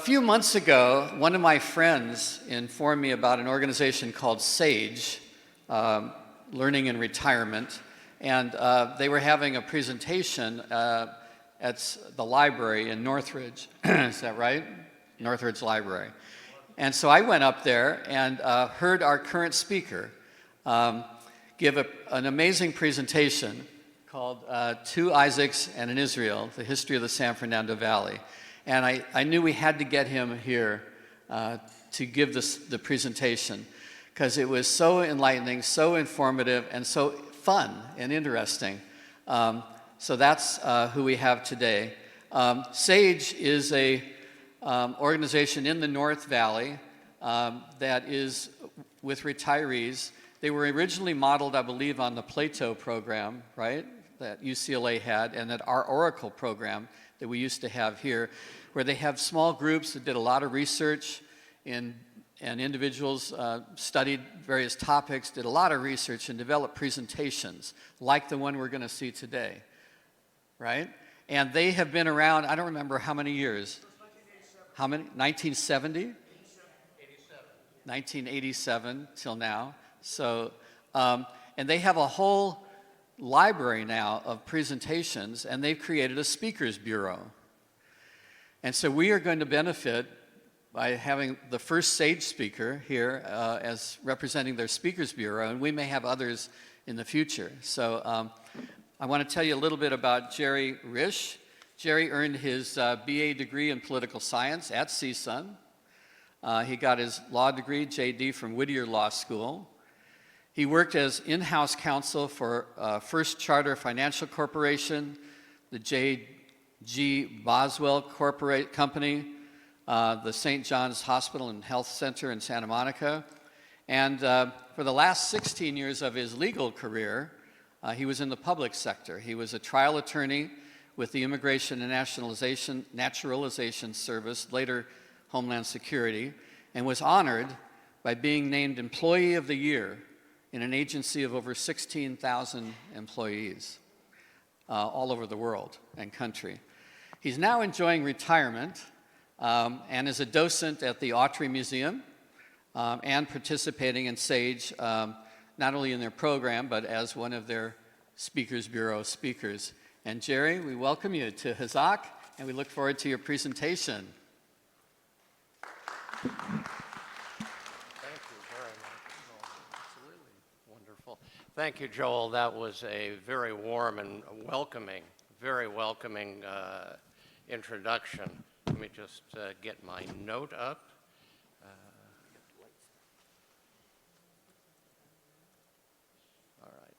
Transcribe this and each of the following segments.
few months ago, one of my friends informed me about an organization called SAGE, Learning in Retirement, and they were having a presentation at the library in Northridge. Is that right? Northridge Library. And so I went up there and heard our current speaker give an amazing presentation called Two Isaacs and an Israel, the history of the San Fernando Valley. And I knew we had to get him here to give the presentation because it was so enlightening, so informative, and so fun and interesting. So that's who we have today. SAGE is a organization in the North Valley that is with retirees. They were originally modeled, I believe, on the Plato program, right, that UCLA had, and that our Oracle program that we used to have here, where they have small groups that did a lot of research and individuals studied various topics, did a lot of research, and developed presentations like the one we're going to see today, right? And they have been around, I don't remember how many years. How many? 1970? 1987 till now. So, and they have a whole library now of presentations, and they've created a speakers bureau. And so we are going to benefit by having the first SAGE speaker here as representing their speakers bureau, and we may have others in the future. So I want to tell you a little bit about Jerry Rishe. Jerry earned his BA degree in political science at CSUN. He got his law degree, JD, from Whittier Law School. He worked as in-house counsel for First Charter Financial Corporation, the J.G. Boswell Company, the St. John's Hospital and Health Center in Santa Monica. And for the last 16 years of his legal career, he was in the public sector. He was a trial attorney with the Immigration and Naturalization Service, later Homeland Security, and was honored by being named Employee of the Year in an agency of over 16,000 employees all over the world and country. He's now enjoying retirement and is a docent at the Autry Museum and participating in SAGE, not only in their program, but as one of their Speakers Bureau speakers. And Jerry, we welcome you to Hazak, and we look forward to your presentation. Thank you very much, Joel. Absolutely wonderful. Thank you, Joel. That was a very warm and welcoming, very welcoming introduction. Let me just get my note up. All right.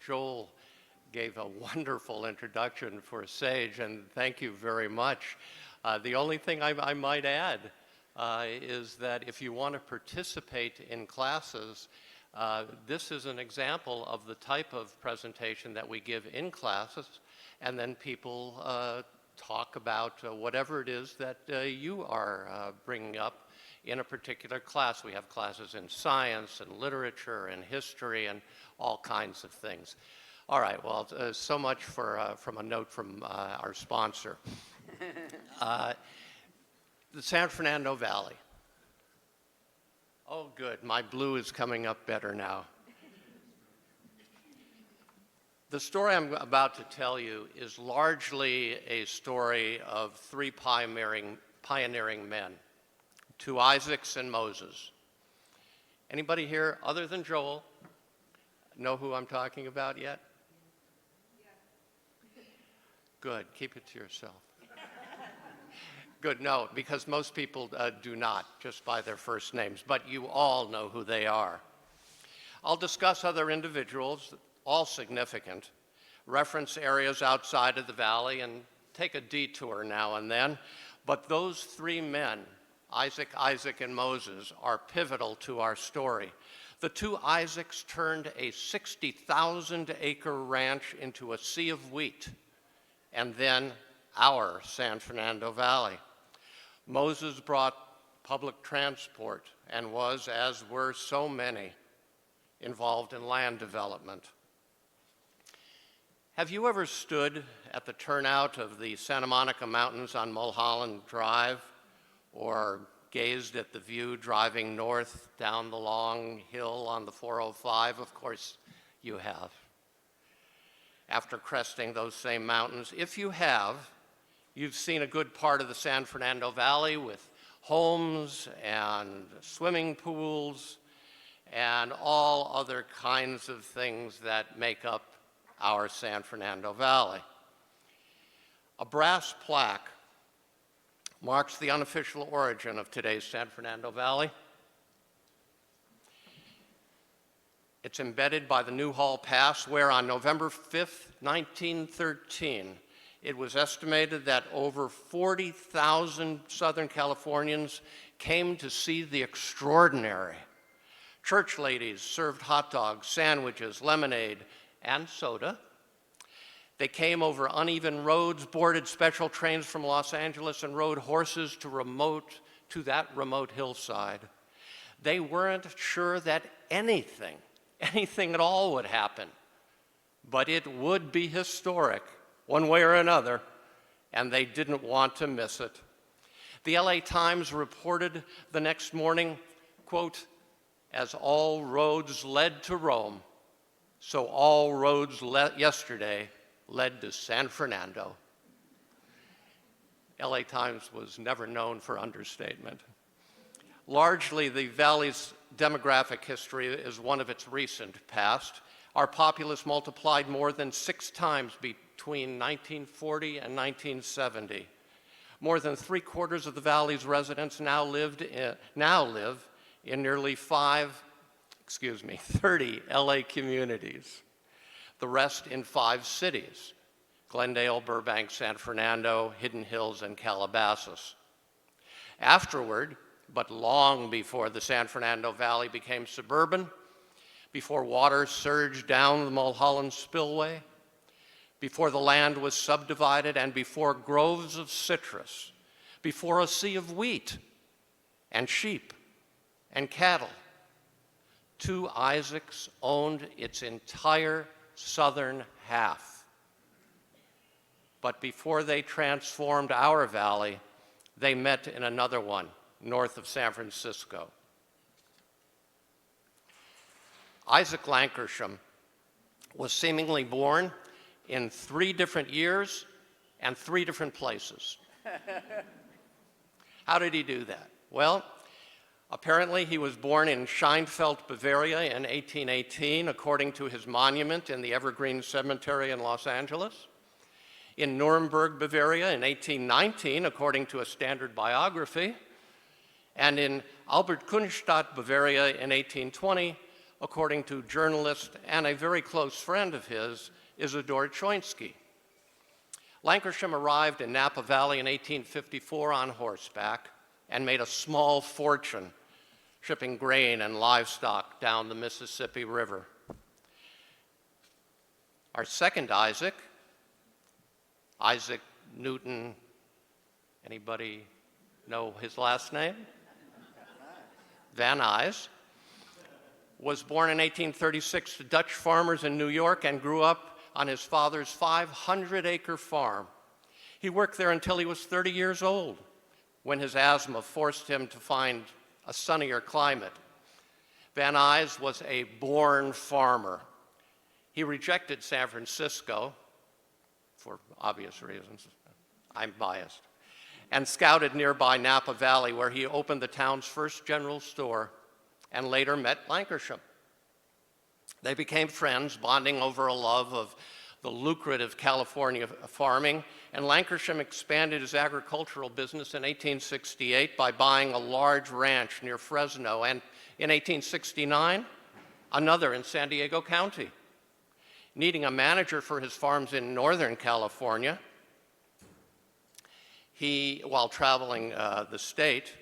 Joel gave a wonderful introduction for SAGE, and thank you very much. The only thing I might add is that if you want to participate in classes, this is an example of the type of presentation that we give in classes, and then people talk about whatever it is that you are bringing up in a particular class. We have classes in science and literature and history and all kinds of things. All right, well, so much from a note from our sponsor. The San Fernando Valley. Oh, good, my blue is coming up better now. The story I'm about to tell you is largely a story of three pioneering men, two Isaacs and Moses. Anybody here, other than Joel, know who I'm talking about yet? Good, keep it to yourself. Good, no, because most people do not, just by their first names, but you all know who they are. I'll discuss other individuals, all significant, reference areas outside of the valley, and take a detour now and then, but those three men, Isaac, and Moses, are pivotal to our story. The two Isaacs turned a 60,000-acre ranch into a sea of wheat, and then our San Fernando Valley. Moses brought public transport and was, as were so many, involved in land development. Have you ever stood at the turnout of the Santa Monica Mountains on Mulholland Drive, or gazed at the view driving north down the long hill on the 405? Of course you have. After cresting those same mountains, if you have, you've seen a good part of the San Fernando Valley with homes and swimming pools and all other kinds of things that make up our San Fernando Valley. A brass plaque marks the unofficial origin of today's San Fernando Valley. It's embedded by the Newhall Pass, where on November 5th, 1913, it was estimated that over 40,000 Southern Californians came to see the extraordinary. Church ladies served hot dogs, sandwiches, lemonade, and soda. They came over uneven roads, boarded special trains from Los Angeles, and rode horses to that remote hillside. They weren't sure that anything at all would happen, but it would be historic, one way or another, and they didn't want to miss it. The LA Times reported the next morning, quote, "As all roads led to Rome, so all roads yesterday led to San Fernando." LA Times was never known for understatement. Largely, the valley's demographic history is one of its recent past. Our populace multiplied more than 6 times between 1940 and 1970. More than 3/4 of the valley's residents now live in nearly 30 LA communities. The rest in 5 cities: Glendale, Burbank, San Fernando, Hidden Hills, and Calabasas. Afterward, but long before the San Fernando Valley became suburban, before water surged down the Mulholland Spillway, before the land was subdivided, and before groves of citrus, before a sea of wheat and sheep and cattle, 2 Hazaks owned its entire southern half. But before they transformed our valley, they met in another one, north of San Francisco. Isaac Lankershim was seemingly born in 3 different years and 3 different places. How did he do that? Well, apparently he was born in Scheinfeld, Bavaria in 1818, according to his monument in the Evergreen Cemetery in Los Angeles. In Nuremberg, Bavaria in 1819, according to a standard biography. And in Albert-Kunstadt, Bavaria in 1820, according to journalist and a very close friend of his, Isidor Choinsky. Lankershim arrived in Napa Valley in 1854 on horseback and made a small fortune shipping grain and livestock down the Mississippi River. Our second Isaac, Isaac Newton, anybody know his last name? Van Nuys, was born in 1836 to Dutch farmers in New York and grew up on his father's 500-acre farm. He worked there until he was 30 years old, when his asthma forced him to find a sunnier climate. Van Nuys was a born farmer. He rejected San Francisco, for obvious reasons. I'm biased. And scouted nearby Napa Valley, where he opened the town's first general store and later met Lankershim. They became friends, bonding over a love of the lucrative California farming, and Lankershim expanded his agricultural business in 1868 by buying a large ranch near Fresno, and in 1869, another in San Diego County. Needing a manager for his farms in Northern California, while traveling the state,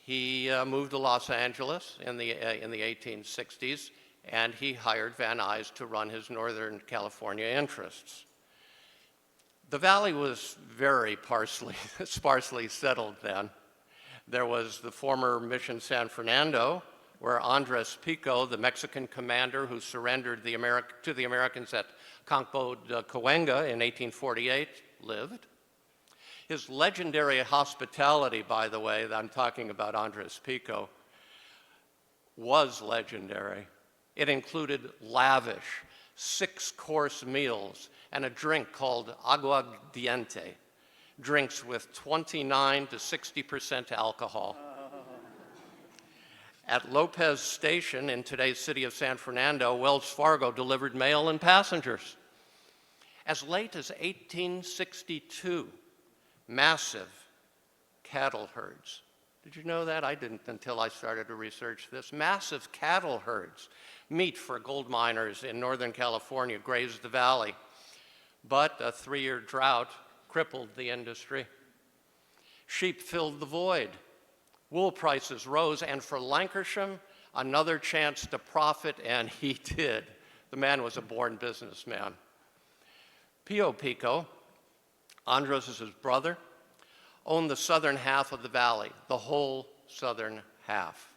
he moved to Los Angeles in the 1860s, and he hired Van Nuys to run his Northern California interests. The valley was very sparsely settled then. There was the former Mission San Fernando, where Andres Pico, the Mexican commander who surrendered to the Americans at Campo de Coenga in 1848 lived. His legendary hospitality, by the way, that I'm talking about Andres Pico, was legendary. It included lavish 6-course meals and a drink called aguardiente, drinks with 29 to 60% alcohol. At Lopez Station in today's city of San Fernando, Wells Fargo delivered mail and passengers. As late as 1862, massive cattle herds. Did you know that? I didn't until I started to research this. Massive cattle herds, meat for gold miners in Northern California, grazed the valley. But a 3-year drought crippled the industry. Sheep filled the void. Wool prices rose, and for Lancashire, another chance to profit, and he did. The man was a born businessman. Pio Pico, Andres is his brother, owned the southern half of the valley, the whole southern half,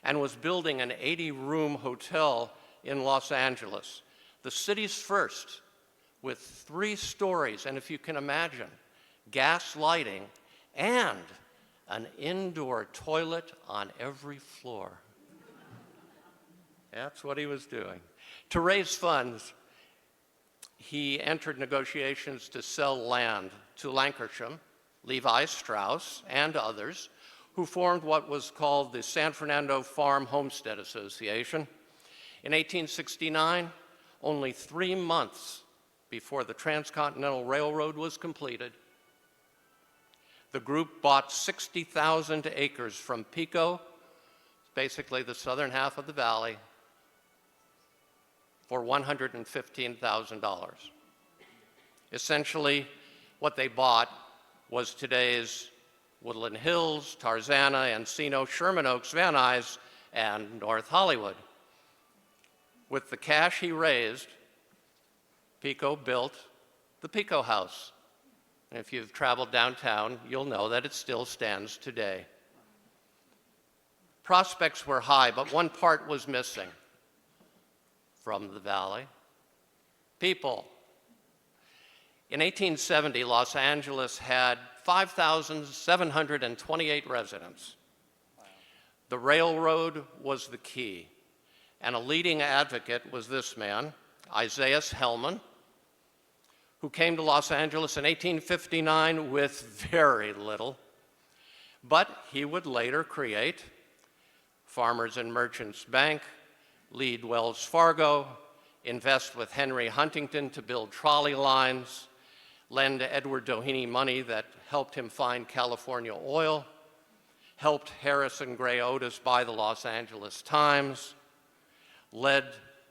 and was building an 80-room hotel in Los Angeles, the city's first, with 3 stories, and if you can imagine, gas lighting and an indoor toilet on every floor. That's what he was doing. To raise funds, he entered negotiations to sell land to Lancashire, Levi Strauss, and others, who formed what was called the San Fernando Farm Homestead Association. In 1869, only 3 months before the Transcontinental Railroad was completed, the group bought 60,000 acres from Pico, basically the southern half of the valley, for $115,000. Essentially, what they bought was today's Woodland Hills, Tarzana, Encino, Sherman Oaks, Van Nuys, and North Hollywood. With the cash he raised, Pico built the Pico House. And if you've traveled downtown, you'll know that it still stands today. Prospects were high, but one part was missing from the valley: people. In 1870, Los Angeles had 5,728 residents. Wow. The railroad was the key, and a leading advocate was this man, Isaiah Hellman, who came to Los Angeles in 1859 with very little, but he would later create Farmers and Merchants Bank, lead Wells Fargo, invest with Henry Huntington to build trolley lines, lend Edward Doheny money that helped him find California oil, helped Harrison Gray Otis buy the Los Angeles Times, led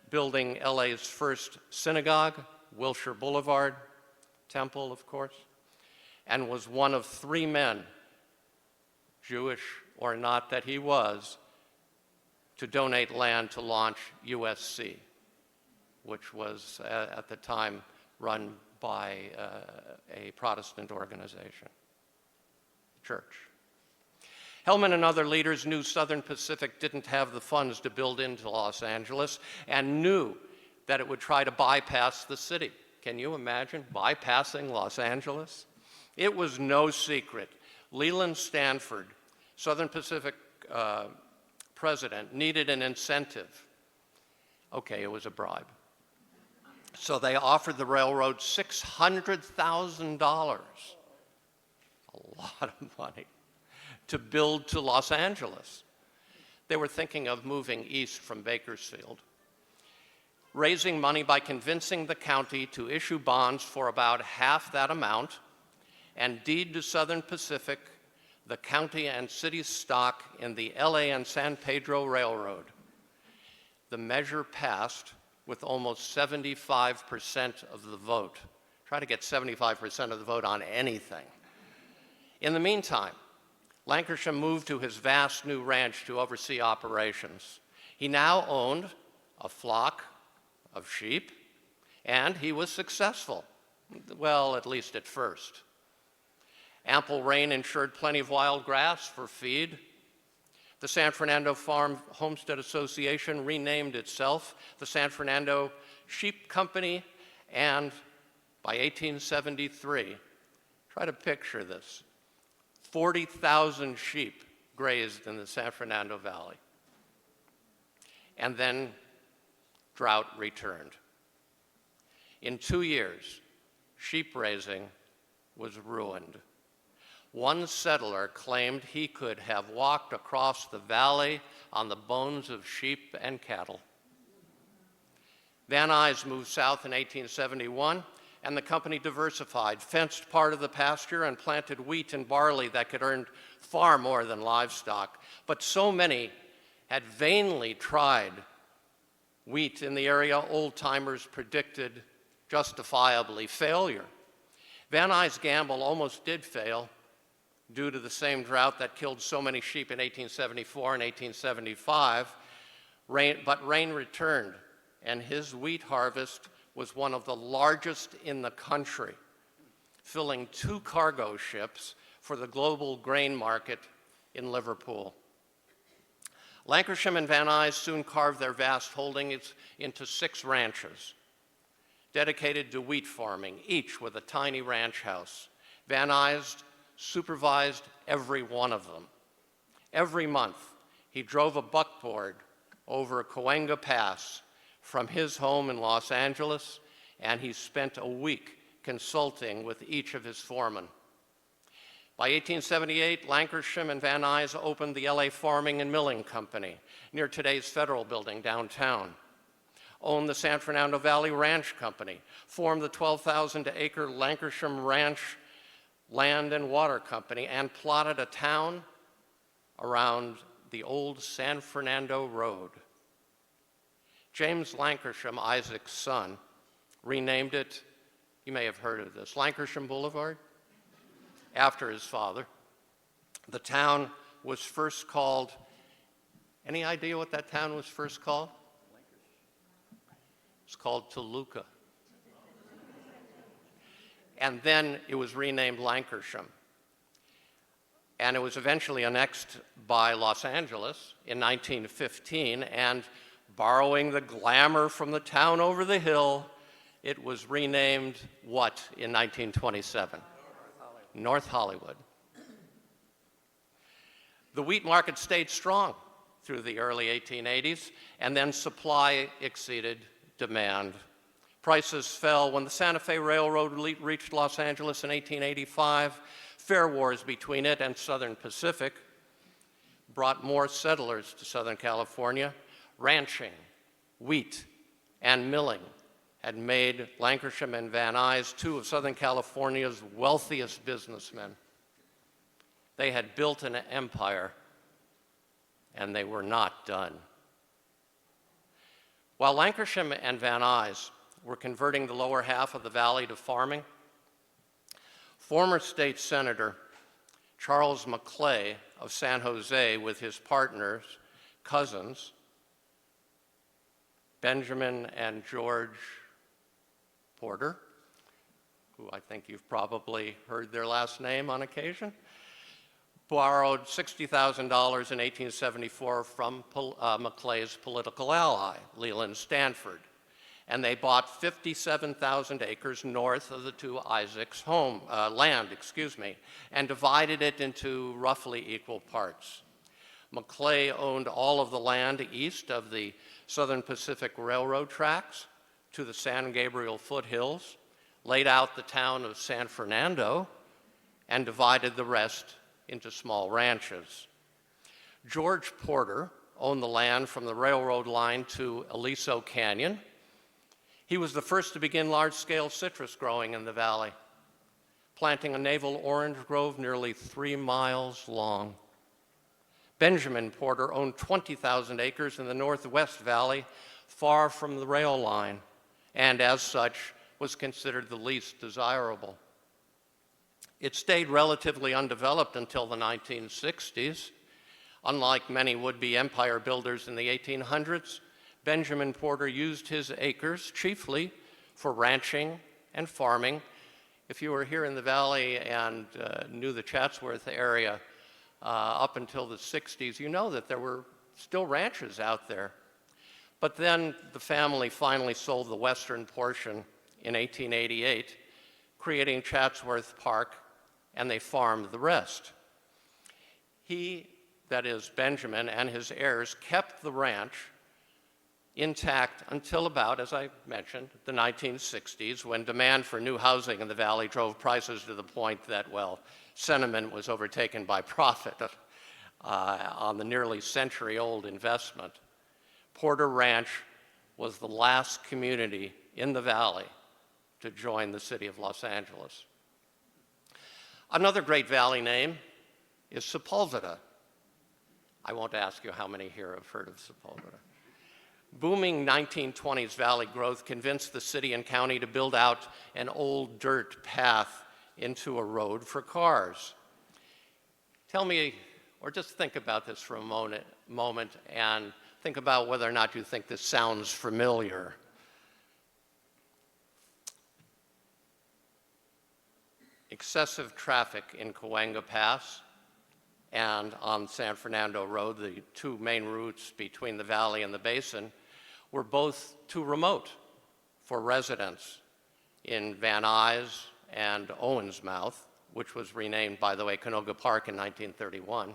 building LA's first synagogue, Wilshire Boulevard, temple, of course, and was one of 3 men, Jewish or not that he was, to donate land to launch USC, which was at the time run by a Protestant organization, church. Hellman and other leaders knew Southern Pacific didn't have the funds to build into Los Angeles and knew that it would try to bypass the city. Can you imagine bypassing Los Angeles? It was no secret. Leland Stanford, Southern Pacific president, needed an incentive. Okay, it was a bribe. So they offered the railroad $600,000, a lot of money, to build to Los Angeles. They were thinking of moving east from Bakersfield, raising money by convincing the county to issue bonds for about half that amount and deed to Southern Pacific the county and city stock in the LA and San Pedro Railroad. The measure passed with almost 75% of the vote. Try to get 75% of the vote on anything. In the meantime, Lancashire moved to his vast new ranch to oversee operations. He now owned a flock of sheep, and he was successful. Well, at least at first. Ample rain ensured plenty of wild grass for feed. The San Fernando Farm Homestead Association renamed itself the San Fernando Sheep Company And by 1873, try to picture this, 40,000 sheep grazed in the San Fernando Valley. And then drought returned. In 2 years, sheep raising was ruined. One settler claimed he could have walked across the valley on the bones of sheep and cattle. Van Nuys moved south in 1871, and the company diversified, fenced part of the pasture, and planted wheat and barley that could earn far more than livestock. But so many had vainly tried wheat in the area, old-timers predicted justifiably failure. Van Nuys' gamble almost did fail due to the same drought that killed so many sheep in 1874 and 1875. But rain returned, and his wheat harvest was one of the largest in the country, filling 2 cargo ships for the global grain market in Liverpool. Lancashire and Van Nuys soon carved their vast holdings into 6 ranches dedicated to wheat farming, each with a tiny ranch house. Van Nuys supervised every one of them. Every month, he drove a buckboard over Cahuenga Pass from his home in Los Angeles, and he spent a week consulting with each of his foremen. By 1878, Lancashire and Van Nuys opened the LA Farming and Milling Company near today's Federal Building downtown, owned the San Fernando Valley Ranch Company, formed the 12,000-acre Lancashire Ranch Land and Water Company, and plotted a town around the old San Fernando Road. James Lancashire, Isaac's son, renamed it, you may have heard of this, Lancashire Boulevard, after his father. The town was first called, any idea what that town was first called? It's called Toluca. And then it was renamed Lancashire. And it was eventually annexed by Los Angeles in 1915, and borrowing the glamour from the town over the hill, it was renamed what in 1927? North Hollywood. The wheat market stayed strong through the early 1880s, and then supply exceeded demand. Prices fell when the Santa Fe Railroad reached Los Angeles in 1885. Fare wars between it and Southern Pacific brought more settlers to Southern California. Ranching, wheat, and milling had made Lancashire and Van Nuys 2 of Southern California's wealthiest businessmen. They had built an empire, and they were not done. While Lancashire and Van Nuys were converting the lower half of the valley to farming, former state senator Charles McClay of San Jose, with his partners, cousins, Benjamin and George Porter, who I think you've probably heard their last name on occasion, borrowed $60,000 in 1874 from McClay's political ally, Leland Stanford, and they bought 57,000 acres north of the 2 Isaacs' land, and divided it into roughly equal parts. McClay owned all of the land east of the Southern Pacific Railroad tracks to the San Gabriel foothills, laid out the town of San Fernando, and divided the rest into small ranches. George Porter owned the land from the railroad line to Aliso Canyon. He was the first to begin large-scale citrus growing in the valley, planting a navel orange grove nearly 3 miles long. Benjamin Porter owned 20,000 acres in the Northwest Valley, far from the rail line, and as such was considered the least desirable. It stayed relatively undeveloped until the 1960s. Unlike many would-be empire builders in the 1800s, Benjamin Porter used his acres chiefly for ranching and farming. If you were here in the valley and knew the Chatsworth area up until the 60s, you know that there were still ranches out there. But then the family finally sold the western portion in 1888, creating Chatsworth Park, and they farmed the rest. He, that is Benjamin, and his heirs kept the ranch intact until about, as I mentioned, the 1960s, when demand for new housing in the valley drove prices to the point that, well, sentiment was overtaken by profit on the nearly century-old investment. Porter Ranch was the last community in the valley to join the city of Los Angeles. Another great valley name is Sepulveda. I won't ask you how many here have heard of Sepulveda. Booming 1920s valley growth convinced the city and county to build out an old dirt path into a road for cars. Tell me, or just think about this for a moment and think about whether or not you think this sounds familiar. Excessive traffic in Cahuenga Pass and on San Fernando Road, the two main routes between the valley and the basin, were both too remote for residents in Van Nuys and Owens Mouth, which was renamed, by the way, Canoga Park in 1931.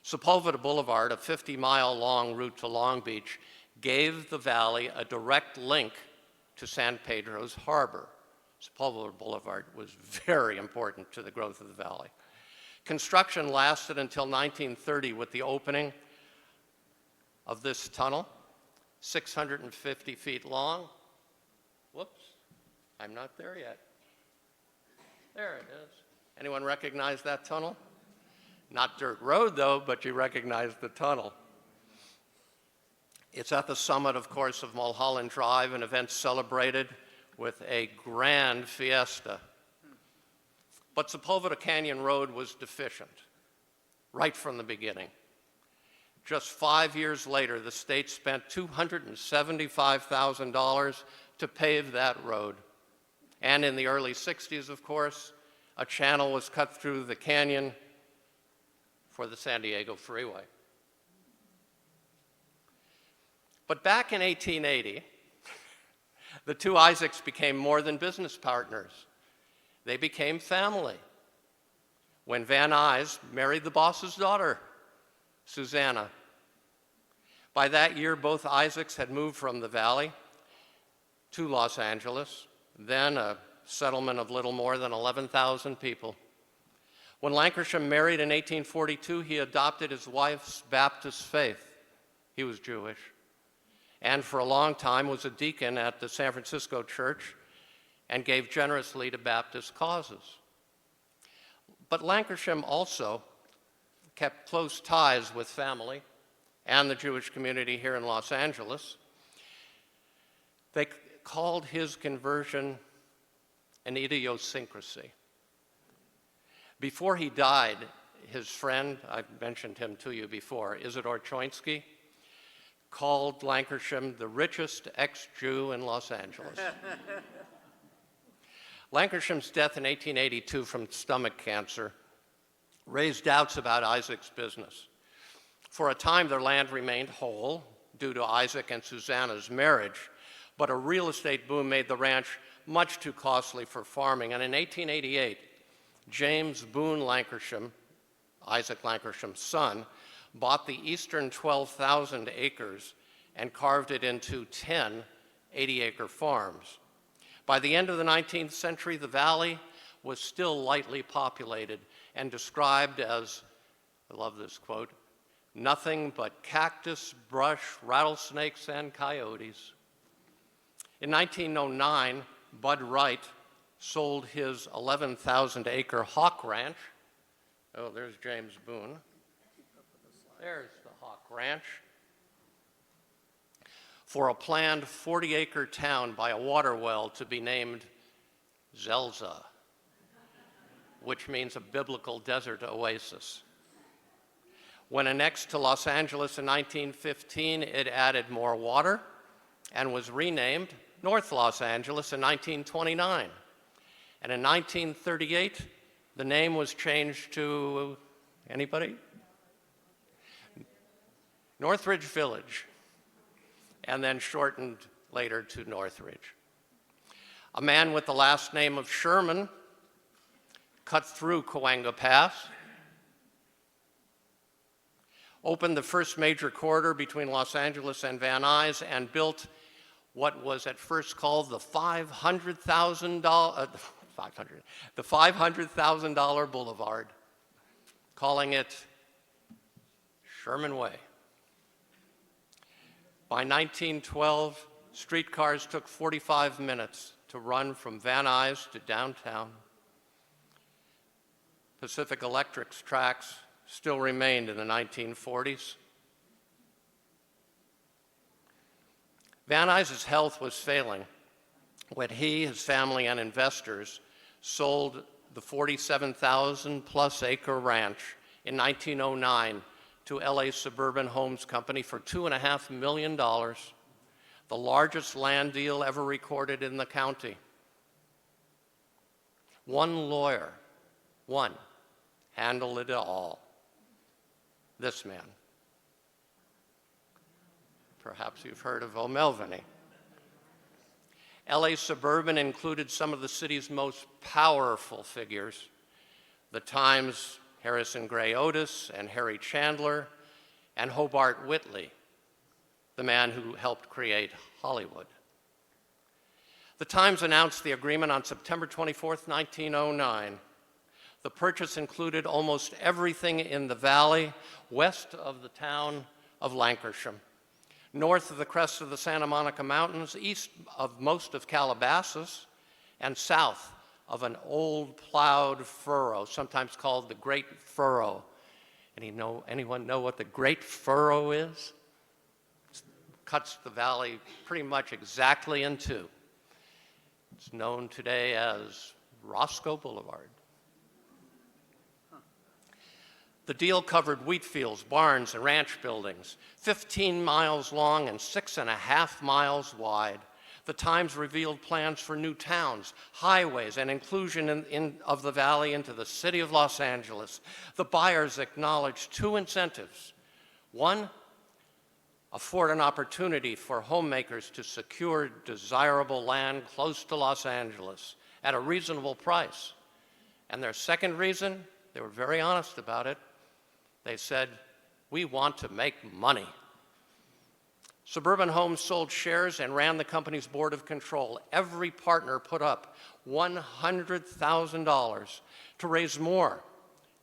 Sepulveda Boulevard, a 50-mile-long route to Long Beach, gave the valley a direct link to San Pedro's harbor. Sepulveda Boulevard was very important to the growth of the valley. Construction lasted until 1930 with the opening of this tunnel, 650 feet long. Whoops, I'm not there yet. There it is. Anyone recognize that tunnel? Not dirt road though, but you recognize the tunnel. It's at the summit, of course, of Mulholland Drive, an event celebrated with a grand fiesta. But Sepulveda Canyon Road was deficient right from the beginning. Just 5 years later, the state spent $275,000 to pave that road. And in the early 60s, of course, a channel was cut through the canyon for the San Diego Freeway. But back in 1880, the two Hazaks became more than business partners. They became family when Van Nuys married the boss's daughter, Susanna. By that year, both Hazaks had moved from the valley to Los Angeles, then a settlement of little more than 11,000 people. When Lankershim married in 1842, he adopted his wife's Baptist faith. He was Jewish, and for a long time was a deacon at the San Francisco church and gave generously to Baptist causes. But Lankershim also kept close ties with family and the Jewish community here in Los Angeles. They called his conversion an idiosyncrasy. Before he died, his friend, I've mentioned him to you before, Isidore Choinsky, called Lankershim the richest ex-Jew in Los Angeles. Lankershim's death in 1882 from stomach cancer raised doubts about Isaac's business. For a time, their land remained whole due to Isaac and Susanna's marriage, but a real estate boom made the ranch much too costly for farming. And in 1888, James Boone Lankershim, Isaac Lankersham's son, bought the eastern 12,000 acres and carved it into 10 80-acre farms. By the end of the 19th century, the valley was still lightly populated and described as, I love this quote, nothing but cactus, brush, rattlesnakes, and coyotes. In 1909, Bud Wright sold his 11,000-acre Hawk Ranch. Oh, there's James Boone. There's the Hawk Ranch. For a planned 40-acre town by a water well to be named Zelza, which means a biblical desert oasis. When annexed to Los Angeles in 1915, it added more water and was renamed North Los Angeles in 1929. And in 1938, the name was changed to, anybody? Northridge Village, and then shortened later to Northridge. A man with the last name of Sherman cut through Cahuenga Pass, opened the first major corridor between Los Angeles and Van Nuys, and built what was at first called the $500,000 Boulevard, calling it Sherman Way. By 1912, streetcars took 45 minutes to run from Van Nuys to downtown. Pacific Electric's tracks still remained in the 1940s. Van Nuys' health was failing when he, his family, and investors sold the 47,000-plus acre ranch in 1909 to LA Suburban Homes Company for $2.5 million, the largest land deal ever recorded in the county. One lawyer, handled it all. This man. Perhaps you've heard of O'Melveny. LA Suburban included some of the city's most powerful figures, the Times' Harrison Gray Otis and Harry Chandler, and Hobart Whitley, the man who helped create Hollywood. The Times announced the agreement on September 24, 1909. The purchase included almost everything in the valley west of the town of Lancashire, north of the crest of the Santa Monica Mountains, east of most of Calabasas, and south of an old plowed furrow, sometimes called the Great Furrow. Anyone know what the Great Furrow is? It cuts the valley pretty much exactly in two. It's known today as Roscoe Boulevard. The deal covered wheat fields, barns, and ranch buildings, 15 miles long and 6.5 miles wide. The Times revealed plans for new towns, highways, and inclusion of the valley into the city of Los Angeles. The buyers acknowledged two incentives. One, afford an opportunity for homemakers to secure desirable land close to Los Angeles at a reasonable price. And their second reason, they were very honest about it, they said, we want to make money. Suburban Homes sold shares and ran the company's board of control. Every partner put up $100,000 to raise more.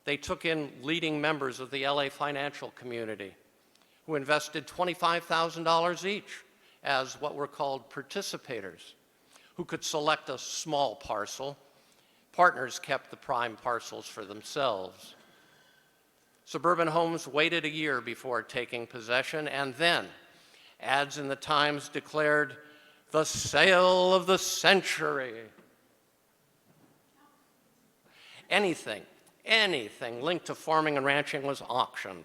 They took in leading members of the LA financial community who invested $25,000 each as what were called participators, who could select a small parcel. Partners kept the prime parcels for themselves. Suburban Homes waited a year before taking possession, and then ads in the Times declared the sale of the century. Anything linked to farming and ranching was auctioned.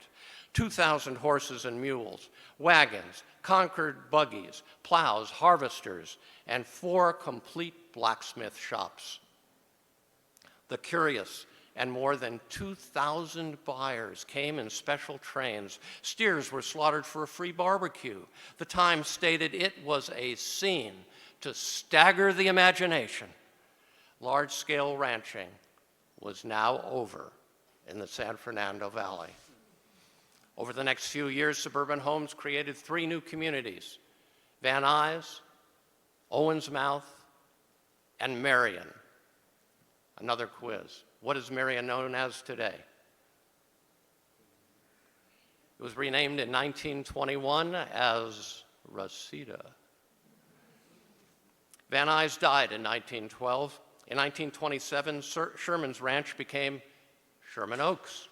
2,000 horses and mules, wagons, Concord buggies, plows, harvesters, and 4 complete blacksmith shops. The curious and more than 2,000 buyers came in special trains. Steers were slaughtered for a free barbecue. The Times stated it was a scene to stagger the imagination. Large-scale ranching was now over in the San Fernando Valley. Over the next few years, Suburban Homes created 3 new communities: Van Nuys, Owens Mouth, and Marion. Another quiz. What is Marion known as today? It was renamed in 1921 as Reseda. Van Nuys died in 1912. In 1927, Sherman's Ranch became Sherman Oaks,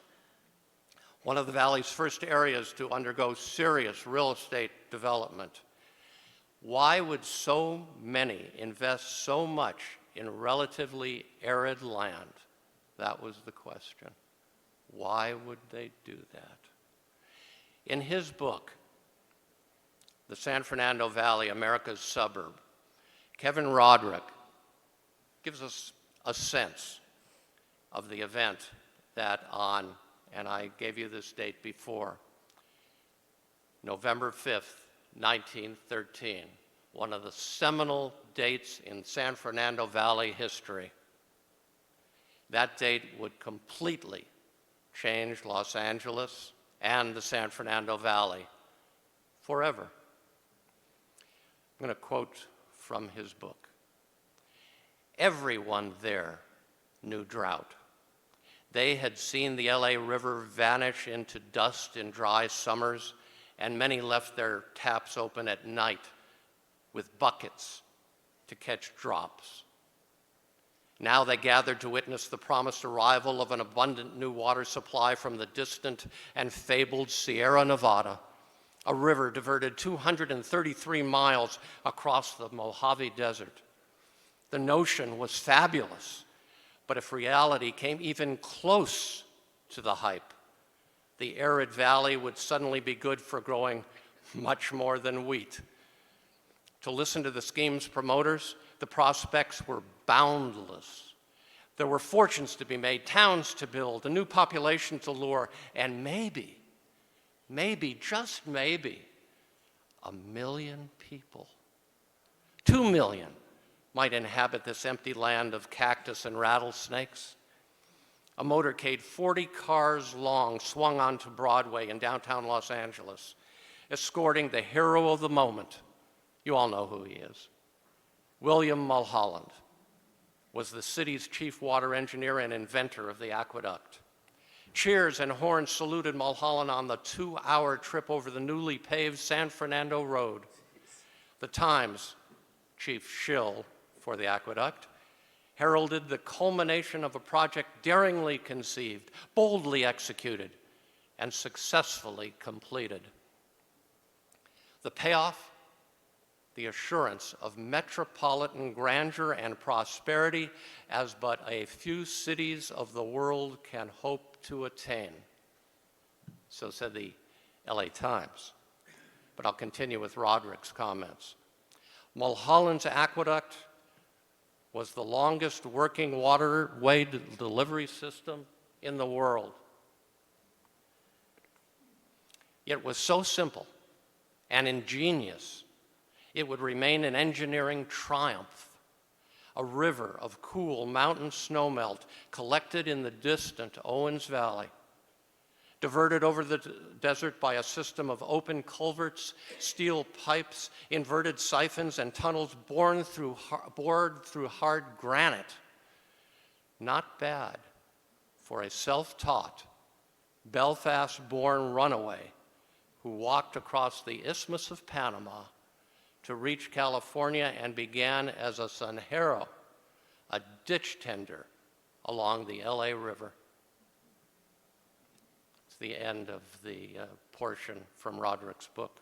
one of the valley's first areas to undergo serious real estate development. Why would so many invest so much in relatively arid land? That was the question. Why would they do that? In his book, The San Fernando Valley, America's Suburb, Kevin Roderick gives us a sense of the event that on, and I gave you this date before, November 5th, 1913, one of the seminal dates in San Fernando Valley history. That date would completely change Los Angeles and the San Fernando Valley forever. I'm going to quote from his book. Everyone there knew drought. They had seen the LA River vanish into dust in dry summers, and many left their taps open at night with buckets to catch drops. Now they gathered to witness the promised arrival of an abundant new water supply from the distant and fabled Sierra Nevada, a river diverted 233 miles across the Mojave Desert. The notion was fabulous, but if reality came even close to the hype, the arid valley would suddenly be good for growing much more than wheat. To listen to the scheme's promoters, the prospects were boundless. There were fortunes to be made, towns to build, a new population to lure, and maybe, just maybe, 1 million people, 2 million, might inhabit this empty land of cactus and rattlesnakes. A motorcade 40 cars long swung onto Broadway in downtown Los Angeles, escorting the hero of the moment. You all know who he is. William Mulholland was the city's chief water engineer and inventor of the aqueduct. Cheers and horns saluted Mulholland on the 2-hour trip over the newly paved San Fernando Road. The Times, chief shill for the aqueduct, heralded the culmination of a project daringly conceived, boldly executed, and successfully completed. The payoff? The assurance of metropolitan grandeur and prosperity as but a few cities of the world can hope to attain. So said the LA Times. But I'll continue with Roderick's comments. Mulholland's aqueduct was the longest working waterway delivery system in the world. It was so simple and ingenious, it would remain an engineering triumph, a river of cool mountain snowmelt collected in the distant Owens Valley, diverted over the desert by a system of open culverts, steel pipes, inverted siphons, and tunnels bored through hard granite. Not bad for a self-taught, Belfast-born runaway who walked across the Isthmus of Panama to reach California and began as a sonjero, a ditch tender along the LA River. It's the end of the portion from Roderick's book.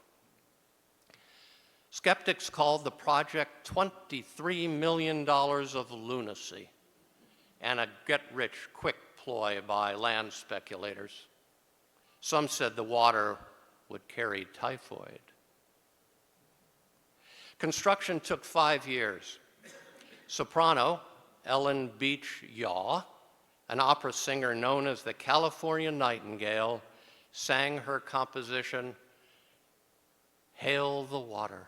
Skeptics called the project $23 million of lunacy and a get-rich-quick ploy by land speculators. Some said the water would carry typhoid. Construction took 5 years. Soprano Ellen Beach Yaw, an opera singer known as the California Nightingale, sang her composition, Hail the Water.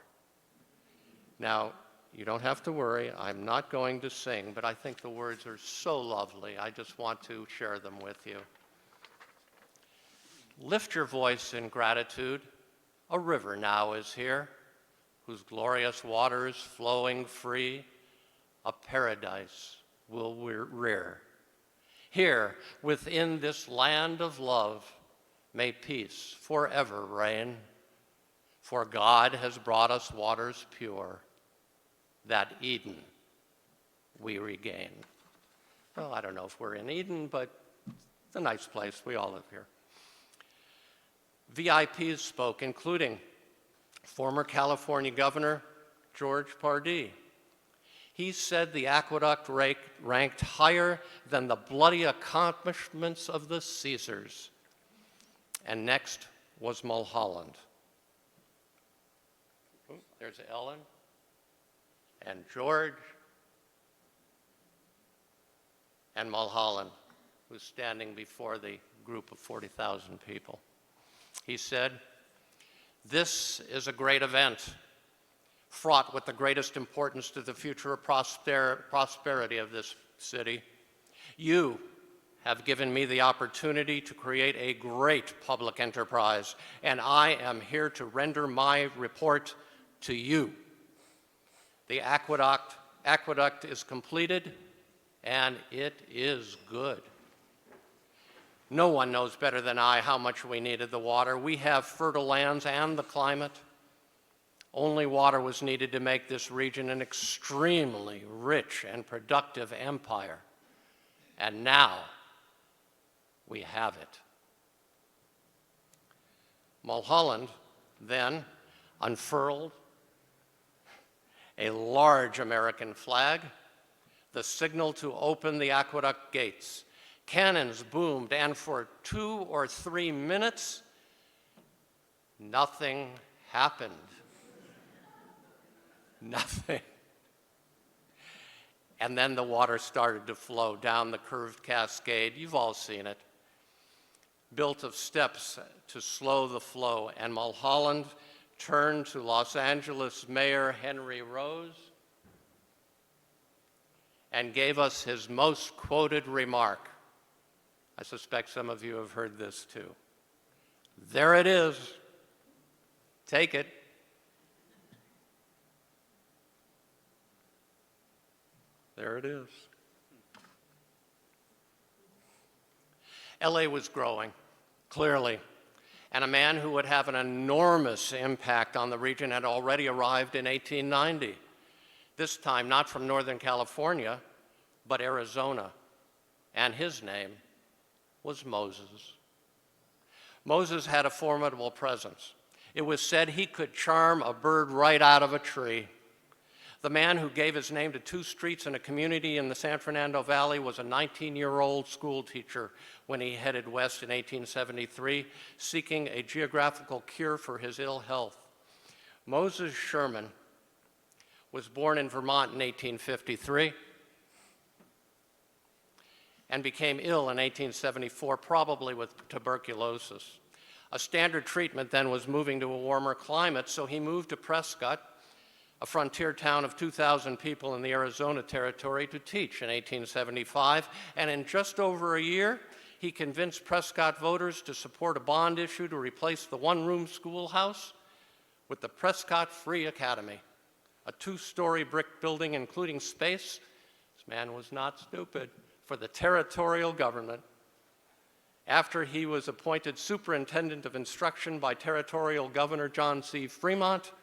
Now, you don't have to worry, I'm not going to sing, but I think the words are so lovely, I just want to share them with you. Lift your voice in gratitude. A river now is here, whose glorious waters flowing free, a paradise will rear. Here, within this land of love, may peace forever reign, for God has brought us waters pure, that Eden we regain. Well, I don't know if we're in Eden, but it's a nice place. We all live here. VIPs spoke, including former California Governor George Pardee. He said the aqueduct ranked higher than the bloody accomplishments of the Caesars. And next was Mulholland. There's Ellen and George and Mulholland, who's standing before the group of 40,000 people. He said, "This is a great event fraught with the greatest importance to the future prosperity of this city. You have given me the opportunity to create a great public enterprise, and I am here to render my report to you. The aqueduct is completed, and it is good. No one knows better than I how much we needed the water. We have fertile lands and the climate. Only water was needed to make this region an extremely rich and productive empire. And now we have it. Mulholland then unfurled a large American flag, the signal to open the aqueduct gates. Cannons boomed, and for 2 or 3 minutes, nothing happened. Nothing. And then the water started to flow down the curved cascade. You've all seen it. Built of steps to slow the flow, and Mulholland turned to Los Angeles Mayor Henry Rose and gave us his most quoted remark. I suspect some of you have heard this too. There it is. Take it. There it is. LA was growing, clearly, and a man who would have an enormous impact on the region had already arrived in 1890. This time not from Northern California, but Arizona, and his name was Moses. Moses had a formidable presence. It was said he could charm a bird right out of a tree. The man who gave his name to 2 streets in a community in the San Fernando Valley was a 19-year-old school teacher when he headed west in 1873, seeking a geographical cure for his ill health. Moses Sherman was born in Vermont in 1853 and became ill in 1874, probably with tuberculosis. A standard treatment then was moving to a warmer climate, so he moved to Prescott, a frontier town of 2,000 people in the Arizona Territory, to teach in 1875, and in just over a year, he convinced Prescott voters to support a bond issue to replace the one-room schoolhouse with the Prescott Free Academy, a 2-story brick building including space, this man was not stupid, for the territorial government. After he was appointed superintendent of instruction by Territorial Governor John C. Fremont,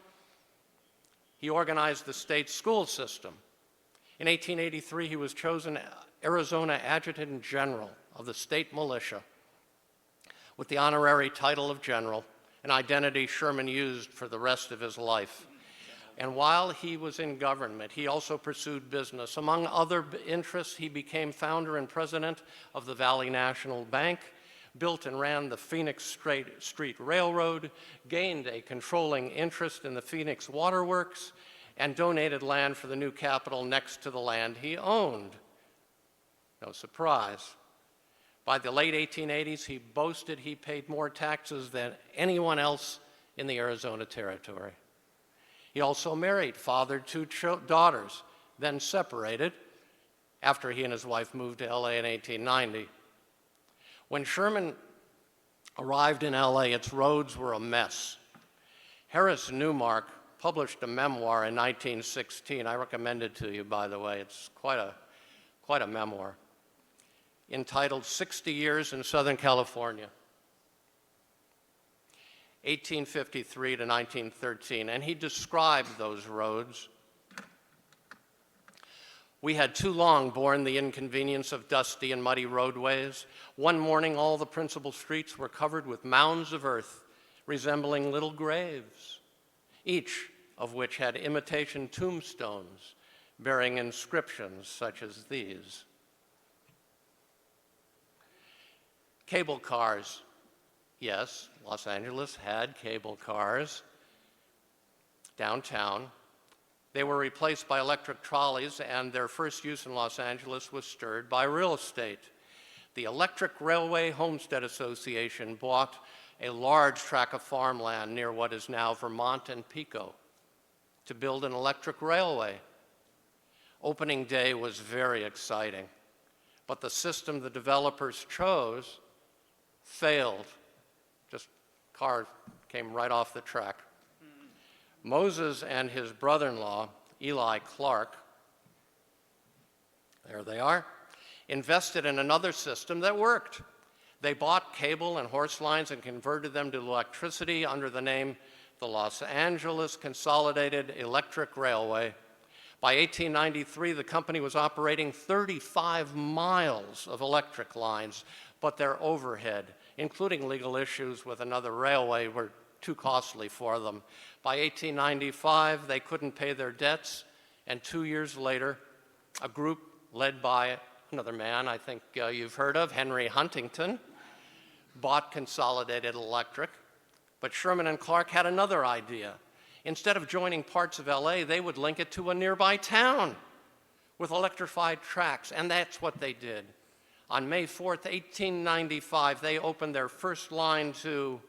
he organized the state school system. In 1883, he was chosen Arizona Adjutant General of the state militia with the honorary title of general, an identity Sherman used for the rest of his life. And while he was in government, he also pursued business. Among other interests, he became founder and president of the Valley National Bank, built and ran the Phoenix Street Railroad, gained a controlling interest in the Phoenix Waterworks, and donated land for the new capital next to the land he owned. No surprise. By the late 1880s, he boasted he paid more taxes than anyone else in the Arizona Territory. He also married, fathered 2 daughters, then separated after he and his wife moved to LA in 1890. When Sherman arrived in LA, its roads were a mess. Harris Newmark published a memoir in 1916. I recommend it to you, by the way. It's quite a memoir, entitled 60 Years in Southern California, 1853 to 1913, and he described those roads. We had too long borne the inconvenience of dusty and muddy roadways. One morning, all the principal streets were covered with mounds of earth resembling little graves, each of which had imitation tombstones bearing inscriptions such as these. Cable cars. Yes, Los Angeles had cable cars downtown. They were replaced by electric trolleys, and their first use in Los Angeles was stirred by real estate. The Electric Railway Homestead Association bought a large tract of farmland near what is now Vermont and Pico. to build an electric railway. Opening day was very exciting, but the system the developers chose failed. Just car came right off the track. Moses and his brother-in-law, Eli Clark, there they are, invested in another system that worked. They bought cable and horse lines and converted them to electricity under the name the Los Angeles Consolidated Electric Railway. By 1893, the company was operating 35 miles of electric lines, but their overhead, including legal issues with another railway, were too costly for them. By 1895, they couldn't pay their debts, and 2 years later, a group led by another man I think you've heard of, Henry Huntington, bought Consolidated Electric. But Sherman and Clark had another idea. Instead of joining parts of LA, they would link it to a nearby town with electrified tracks, and that's what they did. On May 4th, 1895, they opened their first line to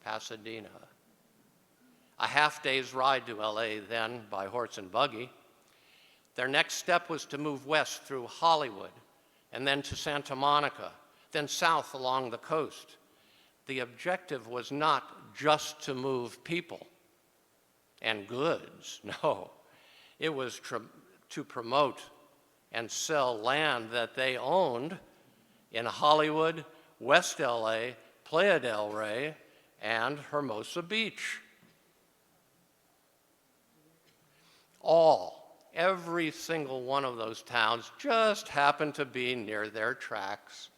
Pasadena. A half-day's ride to LA then by horse and buggy. Their next step was to move west through Hollywood and then to Santa Monica, then south along the coast. The objective was not just to move people and goods, no. It was to promote and sell land that they owned in Hollywood, West LA, Playa del Rey, and Hermosa Beach. Every single one of those towns just happened to be near their tracks.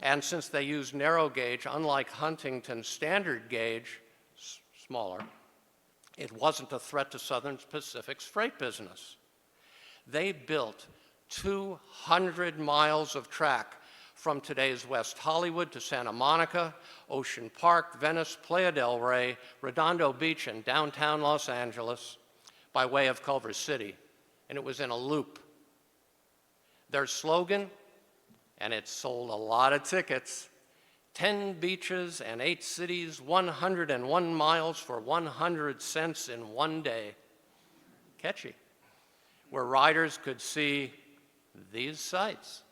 And since they used narrow gauge, unlike Huntington's standard gauge, smaller, it wasn't a threat to Southern Pacific's freight business. They built 200 miles of track from today's West Hollywood to Santa Monica, Ocean Park, Venice, Playa del Rey, Redondo Beach, and downtown Los Angeles by way of Culver City. And it was in a loop. Their slogan, and it sold a lot of tickets, 10 beaches and 8 cities, 101 miles for 100 cents in one day. Catchy. Where riders could see these sights.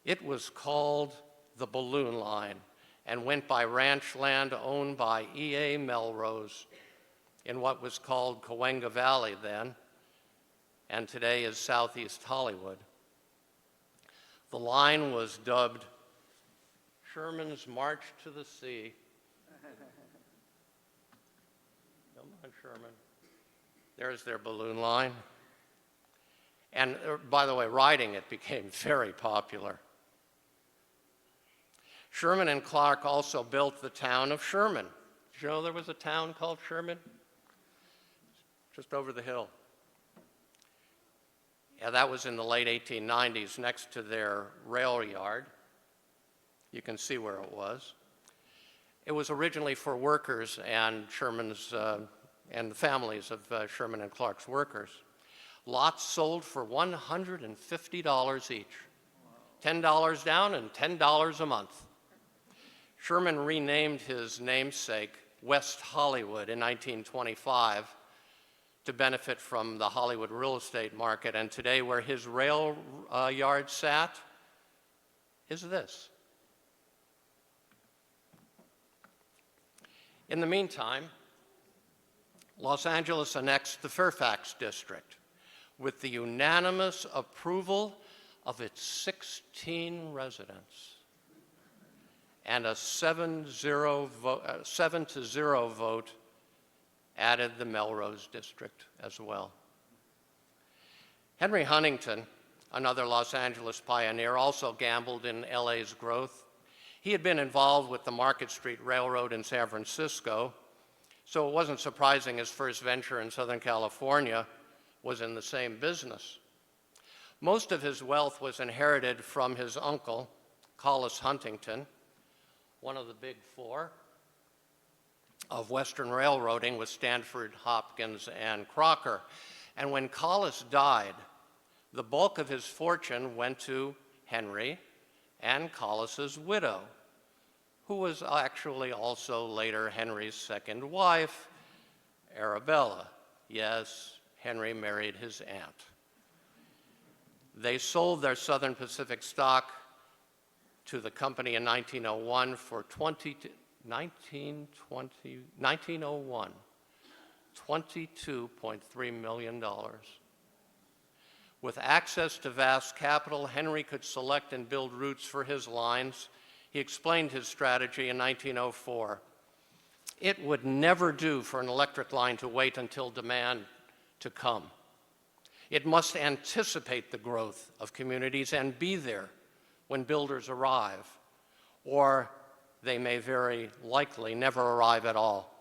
It was called the Balloon Line and went by ranch land owned by E.A. Melrose in what was called Cahuenga Valley then, and today is Southeast Hollywood. The line was dubbed Sherman's March to the Sea. Come on, Sherman. There's their balloon line. And by the way, riding it became very popular. Sherman and Clark also built the town of Sherman. Did you know there was a town called Sherman? Just over the hill. Yeah, that was in the late 1890s next to their rail yard. You can see where it was. It was originally for workers and Sherman's and the families of Sherman and Clark's workers. Lots sold for $150 each. $10 down and $10 a month. Sherman renamed his namesake West Hollywood in 1925 to benefit from the Hollywood real estate market. And today, where his rail yard sat is this. In the meantime, Los Angeles annexed the Fairfax district with the unanimous approval of its 16 residents and a 7-0 vote added the Melrose district as well. Henry Huntington, another Los Angeles pioneer, also gambled in LA's growth. He had been involved with the Market Street Railroad in San Francisco, so it wasn't surprising his first venture in Southern California was in the same business. Most of his wealth was inherited from his uncle, Collis Huntington, one of the big four of Western railroading with Stanford, Hopkins, and Crocker. And when Collis died, the bulk of his fortune went to Henry and Collis's widow, who was actually also later Henry's second wife, Arabella. Yes, Henry married his aunt. They sold their Southern Pacific stock to the company in 1901 for $22.3 million. With access to vast capital, Henry could select and build routes for his lines. He explained his strategy in 1904. It would never do for an electric line to wait until demand to come. It must anticipate the growth of communities and be there when builders arrive, or they may very likely never arrive at all,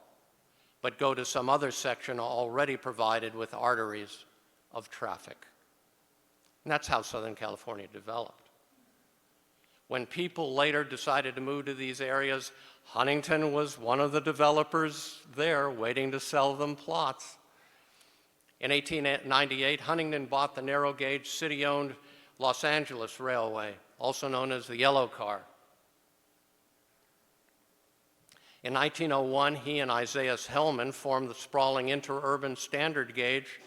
but go to some other section already provided with arteries of traffic. And that's how Southern California developed. When people later decided to move to these areas, Huntington was one of the developers there waiting to sell them plots. In 1898, Huntington bought the narrow gauge city-owned Los Angeles Railway, also known as the Yellow Car. In 1901, he and Isaiah Hellman formed the sprawling interurban standard gauge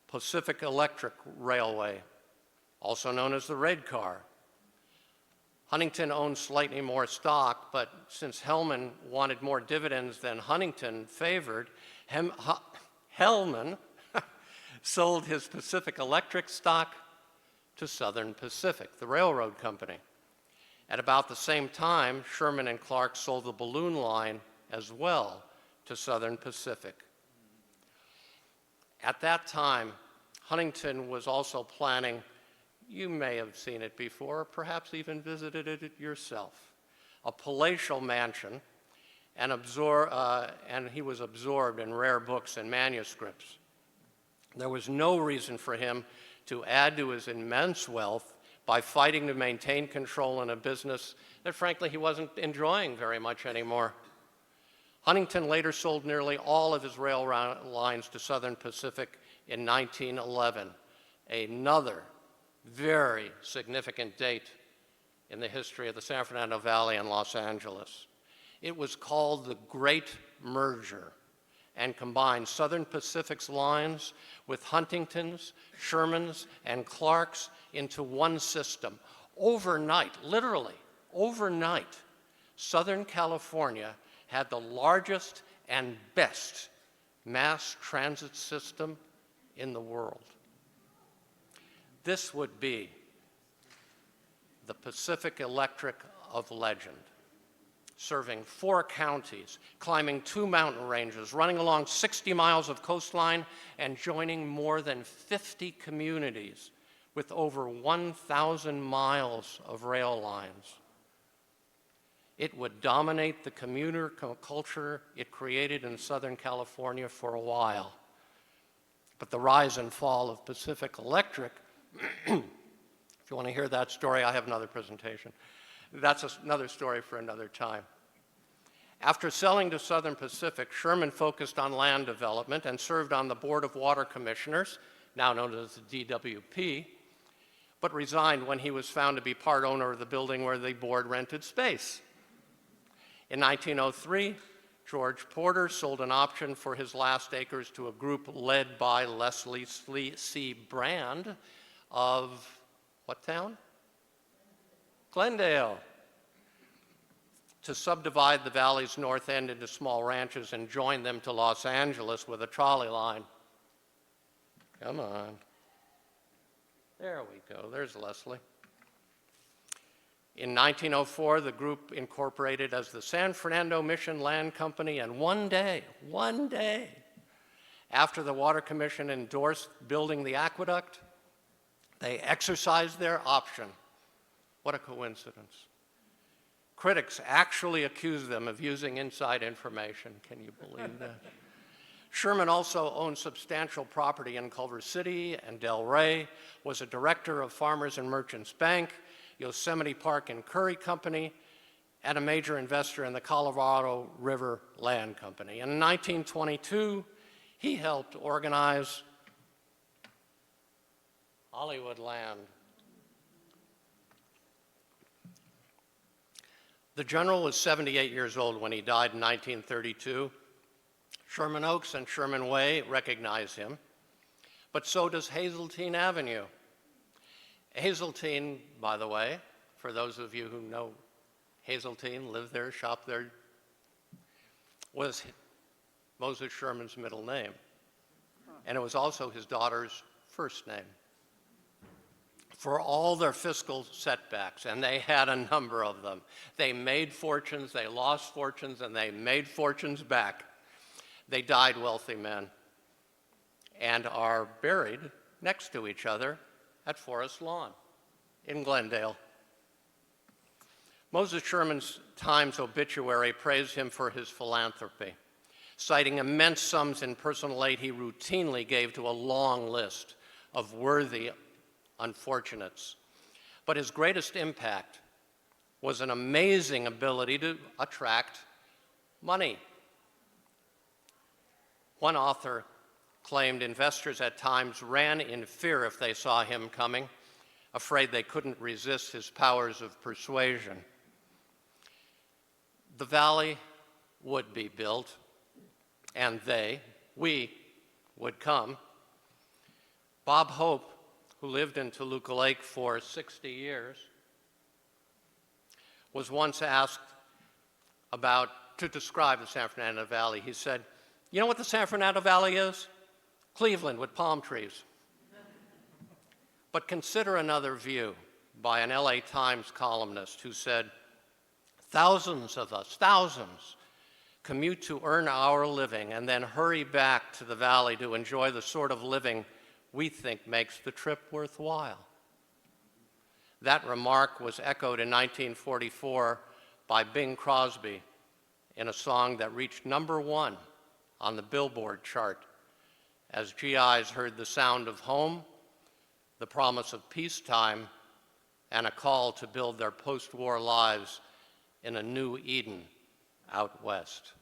Pacific Electric Railway, also known as the Red Car. Huntington owned slightly more stock, but since Hellman wanted more dividends than Huntington favored, Hellman sold his Pacific Electric stock to Southern Pacific, the railroad company. At about the same time, Sherman and Clark sold the balloon line as well to Southern Pacific. At that time, Huntington was also planning, you may have seen it before, or perhaps even visited it yourself, a palatial mansion, and he was absorbed in rare books and manuscripts. There was no reason for him to add to his immense wealth by fighting to maintain control in a business that frankly he wasn't enjoying very much anymore. Huntington later sold nearly all of his rail lines to Southern Pacific in 1911, another very significant date in the history of the San Fernando Valley and Los Angeles. It was called the Great Merger and combined Southern Pacific's lines with Huntington's, Sherman's, and Clark's into one system. Overnight, literally, overnight, Southern California had the largest and best mass transit system in the world. This would be the Pacific Electric of legend, serving 4 counties, climbing 2 mountain ranges, running along 60 miles of coastline, and joining more than 50 communities with over 1,000 miles of rail lines. It would dominate the commuter culture it created in Southern California for a while. But the rise and fall of Pacific Electric, if you want to hear that story, I have another presentation. That's another story for another time. After selling to Southern Pacific, Sherman focused on land development and served on the Board of Water Commissioners, now known as the DWP, but resigned when he was found to be part owner of the building where the board rented space. In 1903, George Porter sold an option for his last acres to a group led by Leslie C. Brand of what town? Glendale, to subdivide the valley's north end into small ranches and join them to Los Angeles with a trolley line. Come on. There we go. There's Leslie. In 1904, the group incorporated as the San Fernando Mission Land Company, and one day, after the Water Commission endorsed building the aqueduct, they exercised their option. What a coincidence. Critics actually accused them of using inside information. Can you believe that? Sherman also owned substantial property in Culver City and Del Rey, was a director of Farmers and Merchants Bank, Yosemite Park and Curry Company, and a major investor in the Colorado River Land Company. In 1922, he helped organize Hollywood Land. The general was 78 years old when he died in 1932. Sherman Oaks and Sherman Way recognize him, but so does Hazeltine Avenue. Hazeltine, by the way, for those of you who know Hazeltine, live there, shop there, was Moses Sherman's middle name. And it was also his daughter's first name. For all their fiscal setbacks, and they had a number of them, they made fortunes, they lost fortunes, and they made fortunes back. They died wealthy men and are buried next to each other at Forest Lawn in Glendale. Moses Sherman's Times obituary praised him for his philanthropy. Citing immense sums in personal aid he routinely gave to a long list of worthy unfortunates. But his greatest impact was an amazing ability to attract money. One author claimed investors at times ran in fear if they saw him coming, afraid they couldn't resist his powers of persuasion. The valley would be built, and we would come. Bob Hope, who lived in Toluca Lake for 60 years, was once asked to describe the San Fernando Valley. He said, "You know what the San Fernando Valley is? Cleveland with palm trees." But consider another view by an LA Times columnist who said, "Thousands of us, thousands, commute to earn our living and then hurry back to the valley to enjoy the sort of living we think makes the trip worthwhile." That remark was echoed in 1944 by Bing Crosby in a song that reached #1 on the Billboard chart as GIs heard the sound of home, the promise of peacetime, and a call to build their post-war lives in a new Eden out west.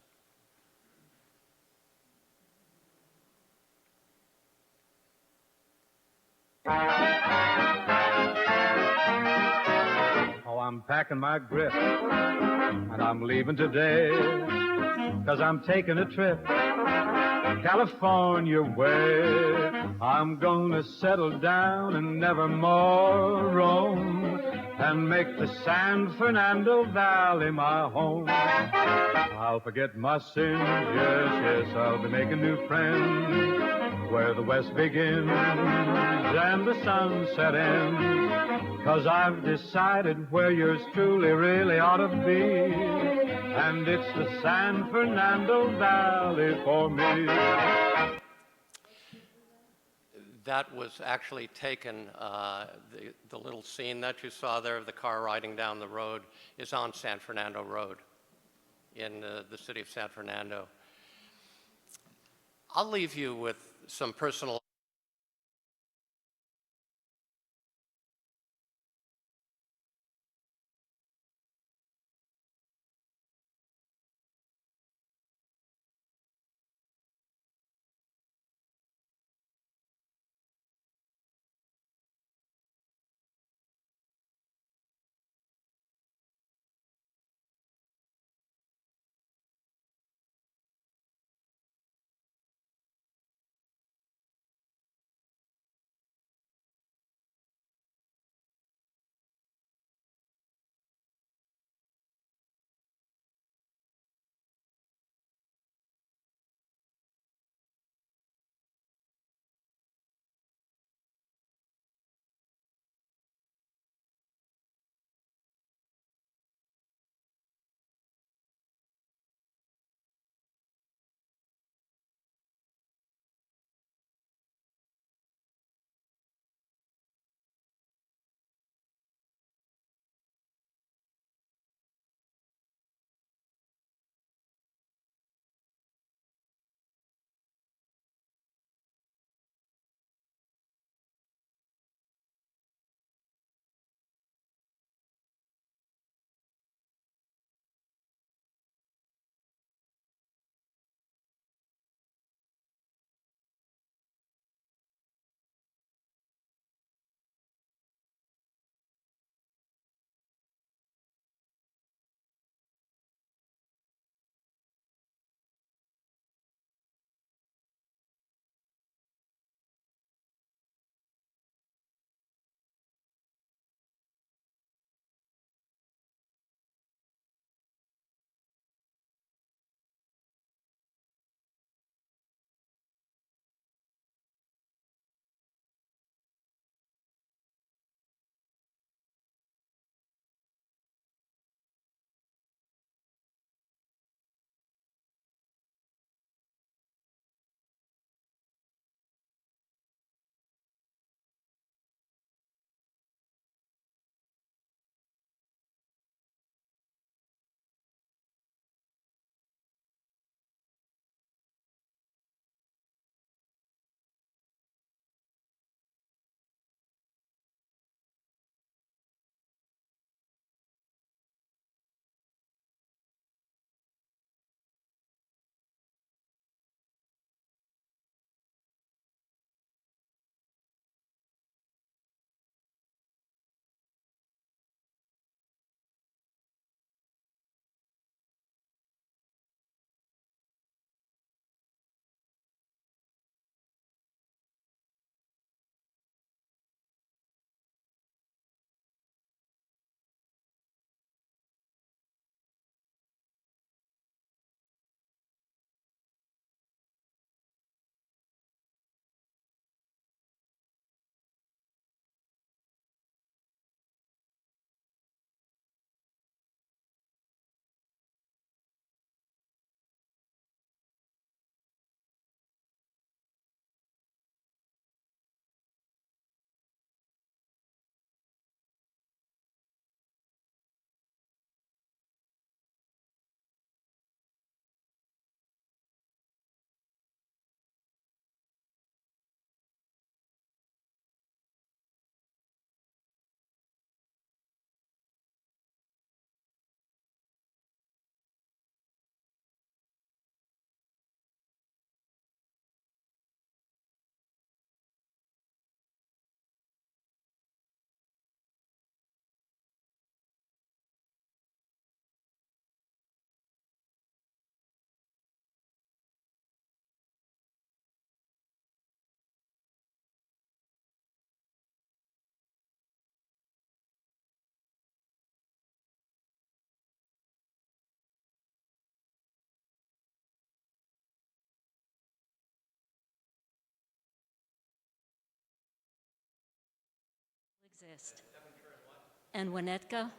Oh, I'm packing my grip, and I'm leaving today, 'cause I'm taking a trip California way. I'm gonna settle down and never more roam, and make the San Fernando Valley my home. I'll forget my sins, yes, yes, I'll be making new friends, where the west begins and the sunset ends, 'cause I've decided where yours truly really ought to be, and it's the San Fernando Valley for me. That was actually taken, the little scene that you saw there of the car riding down the road is on San Fernando Road in the city of San Fernando. I'll leave you with some personal exist. And Winnetka?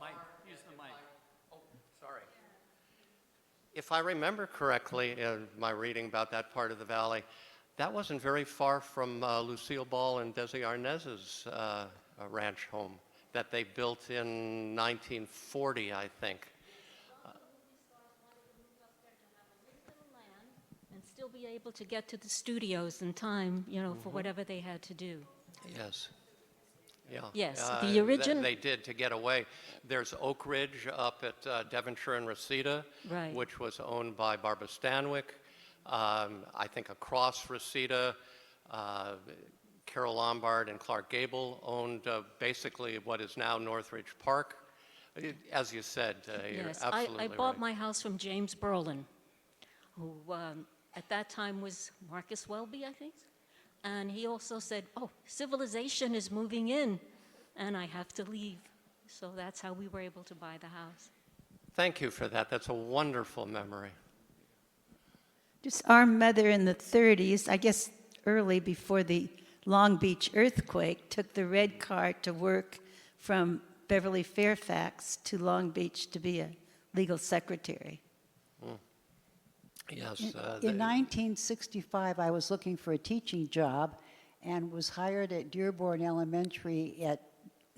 Mike, use the mic. Oh, sorry. If I remember correctly, my reading about that part of the valley, that wasn't very far from Lucille Ball and Desi Arnaz's ranch home that they built in 1940, I think. And still be able to get to the studios in time, for whatever they had to do. Yes. Yeah. Yes, the original. They did to get away. There's Oak Ridge up at Devonshire and Reseda, Right. which was owned by Barbara Stanwyck. I think across Reseda, Carol Lombard and Clark Gable owned basically what is now Northridge Park. As you said, you're Yes, absolutely I bought right. my house from James Berlin, who at that time was Marcus Welby, I think. And he also said, oh, civilization is moving in, and I have to leave. So that's how we were able to buy the house. Thank you for that. That's a wonderful memory. Just our mother in the 30s, I guess early before the Long Beach earthquake, took the red car to work from Beverly Fairfax to Long Beach to be a legal secretary. Yes. In 1965, I was looking for a teaching job and was hired at Dearborn Elementary at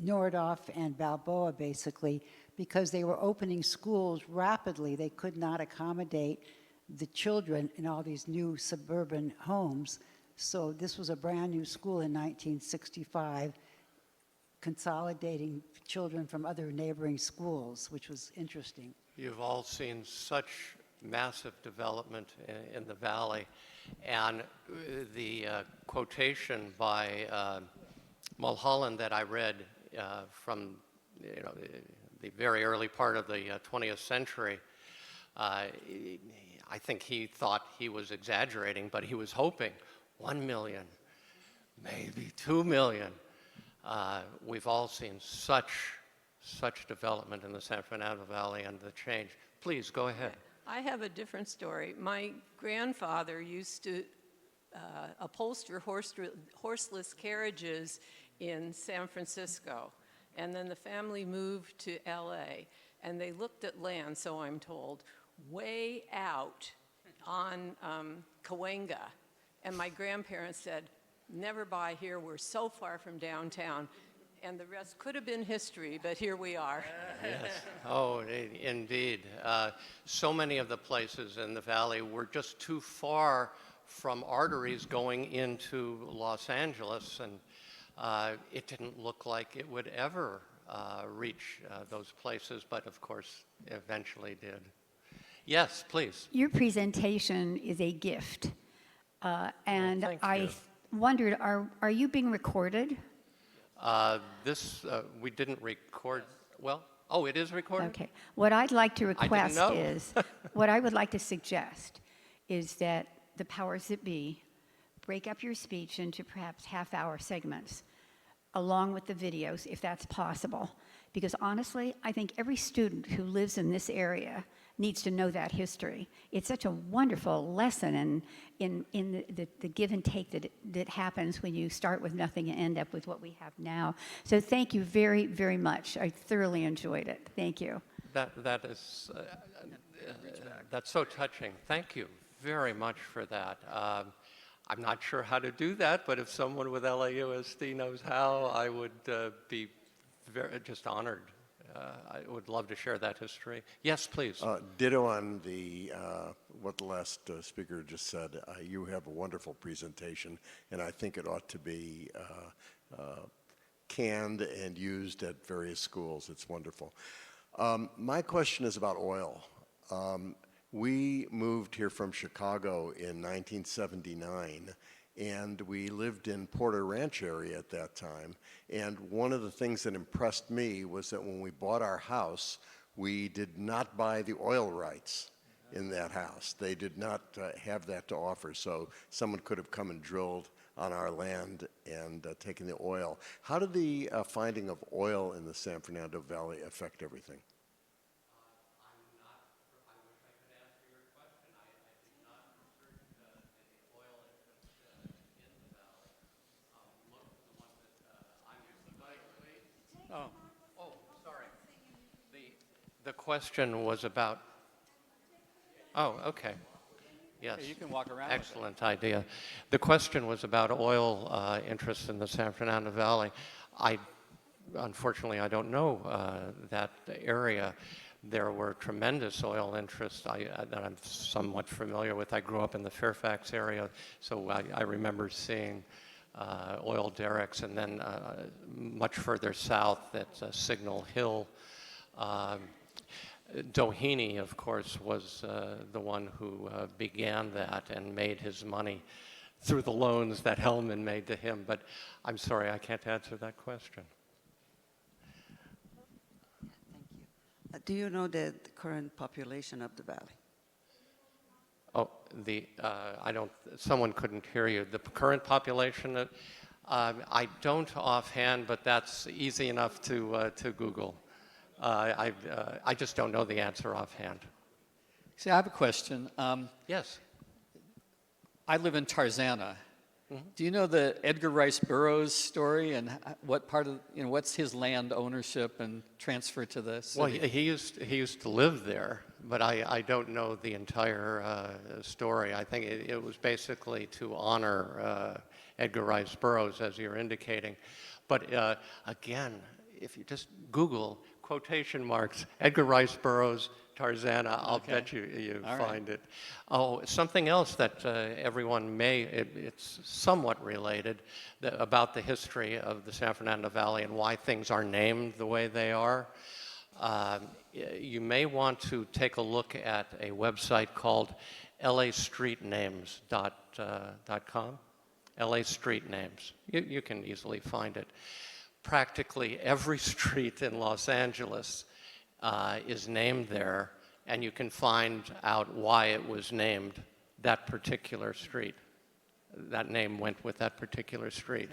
Nordoff and Balboa, basically, because they were opening schools rapidly. They could not accommodate the children in all these new suburban homes. So this was a brand new school in 1965, consolidating children from other neighboring schools, which was interesting. You've all seen such massive development in the valley, and the quotation by Mulholland that I read from the very early part of the 20th century, I think he thought he was exaggerating, but he was hoping 1 million, maybe 2 million. We've all seen such development in the San Fernando Valley and the change. Please go ahead. I have a different story. My grandfather used to upholster horseless carriages in San Francisco, and then the family moved to LA, and they looked at land, so I'm told, way out on Cahuenga, and my grandparents said, never buy here, we're so far from downtown. And the rest could have been history, but here we are. Yes. Oh, indeed. So many of the places in the valley were just too far from arteries going into Los Angeles, and it didn't look like it would ever reach those places, but of course, eventually did. Yes, please. Your presentation is a gift. And thank I you. wondered, are you being recorded? We didn't record, well, oh, it is recorded? Okay. What I'd like to request know. is, what I would like to suggest is that the powers that be break up your speech into perhaps half-hour segments along with the videos, if that's possible. Because honestly, I think every student who lives in this area needs to know that history. It's such a wonderful lesson in the give and take that happens when you start with nothing and end up with what we have now. So thank you very, very much. I thoroughly enjoyed it. Thank you. That is, that's so touching. Thank you very much for that. I'm not sure how to do that, but if someone with LAUSD knows how, I would be just honored. I would love to share that history. Yes, please. Ditto on the what the last speaker just said. You have a wonderful presentation, and I think it ought to be canned and used at various schools. It's wonderful. My question is about oil. We moved here from Chicago in 1979, and we lived in Porter Ranch area at that time. And one of the things that impressed me was that when we bought our house, we did not buy the oil rights in that house. They did not have that to offer, so someone could have come and drilled on our land and taken the oil. How did the finding of oil in the San Fernando Valley affect everything? question was about, oh, okay. Yes. Yeah, you can walk around with it. Excellent idea. The question was about oil interests in the San Fernando Valley. Unfortunately, I don't know that area. There were tremendous oil interests that I'm somewhat familiar with. I grew up in the Fairfax area, so I remember seeing oil derricks, and then much further south at Signal Hill. Doheny, of course, was the one who began that and made his money through the loans that Hellman made to him. But I'm sorry, I can't answer that question. Thank you. Do you know the current population of the valley? Oh, someone couldn't hear you. The current population, I don't offhand, but that's easy enough to Google. I just don't know the answer offhand. See, I have a question. Yes. I live in Tarzana. Do you know the Edgar Rice Burroughs story and what part of, what's his land ownership and transfer to the city? Well, he used to live there, but I don't know the entire story. I think it was basically to honor Edgar Rice Burroughs, as you're indicating. But again, if you just Google quotation marks Edgar Rice Burroughs Tarzana, I'll bet you find it. Oh, something else that everyone it's somewhat related about the history of the San Fernando Valley and why things are named the way they are. You may want to take a look at a website called lastreetnames.com. LA Street Names. You can easily find it. Practically every street in Los Angeles is named there, and you can find out why it was named that particular street. That name went with that particular street.